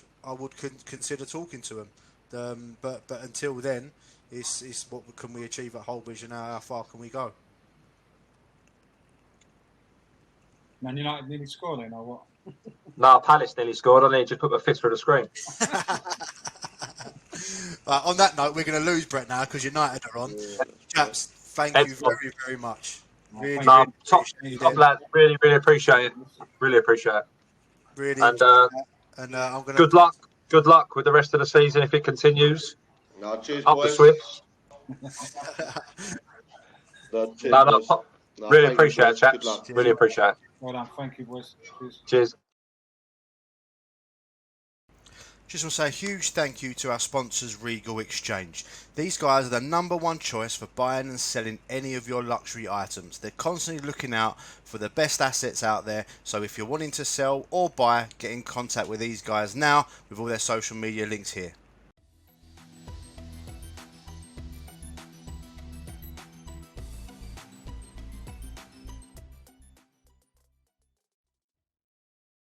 Speaker 1: consider talking to them. But until then, it's what can we achieve at Holbridge and how far can we go?
Speaker 3: Man United nearly scored then, or what?
Speaker 2: No, Palace nearly scored. I need to put my fist through the screen.
Speaker 1: On that note, we're going to lose Brett now because United are on. Chaps, thank you very, very much. Really,
Speaker 2: top lad. Really, really appreciate it. Really appreciate it.
Speaker 1: Really,
Speaker 2: and
Speaker 1: I'm going to
Speaker 2: good luck. Good luck with the rest of the season if it continues.
Speaker 4: No, cheers,
Speaker 2: Up
Speaker 4: boys.
Speaker 2: the Swifts.
Speaker 4: No,
Speaker 2: really appreciate it, chaps. Really appreciate it.
Speaker 3: Well done. Thank you, boys.
Speaker 2: Cheers.
Speaker 1: Just want to say a huge thank you to our sponsors, Regal Exchange. These guys are the #1 choice for buying and selling any of your luxury items. They're constantly looking out for the best assets out there. So if you're wanting to sell or buy, get in contact with these guys now with all their social media links here.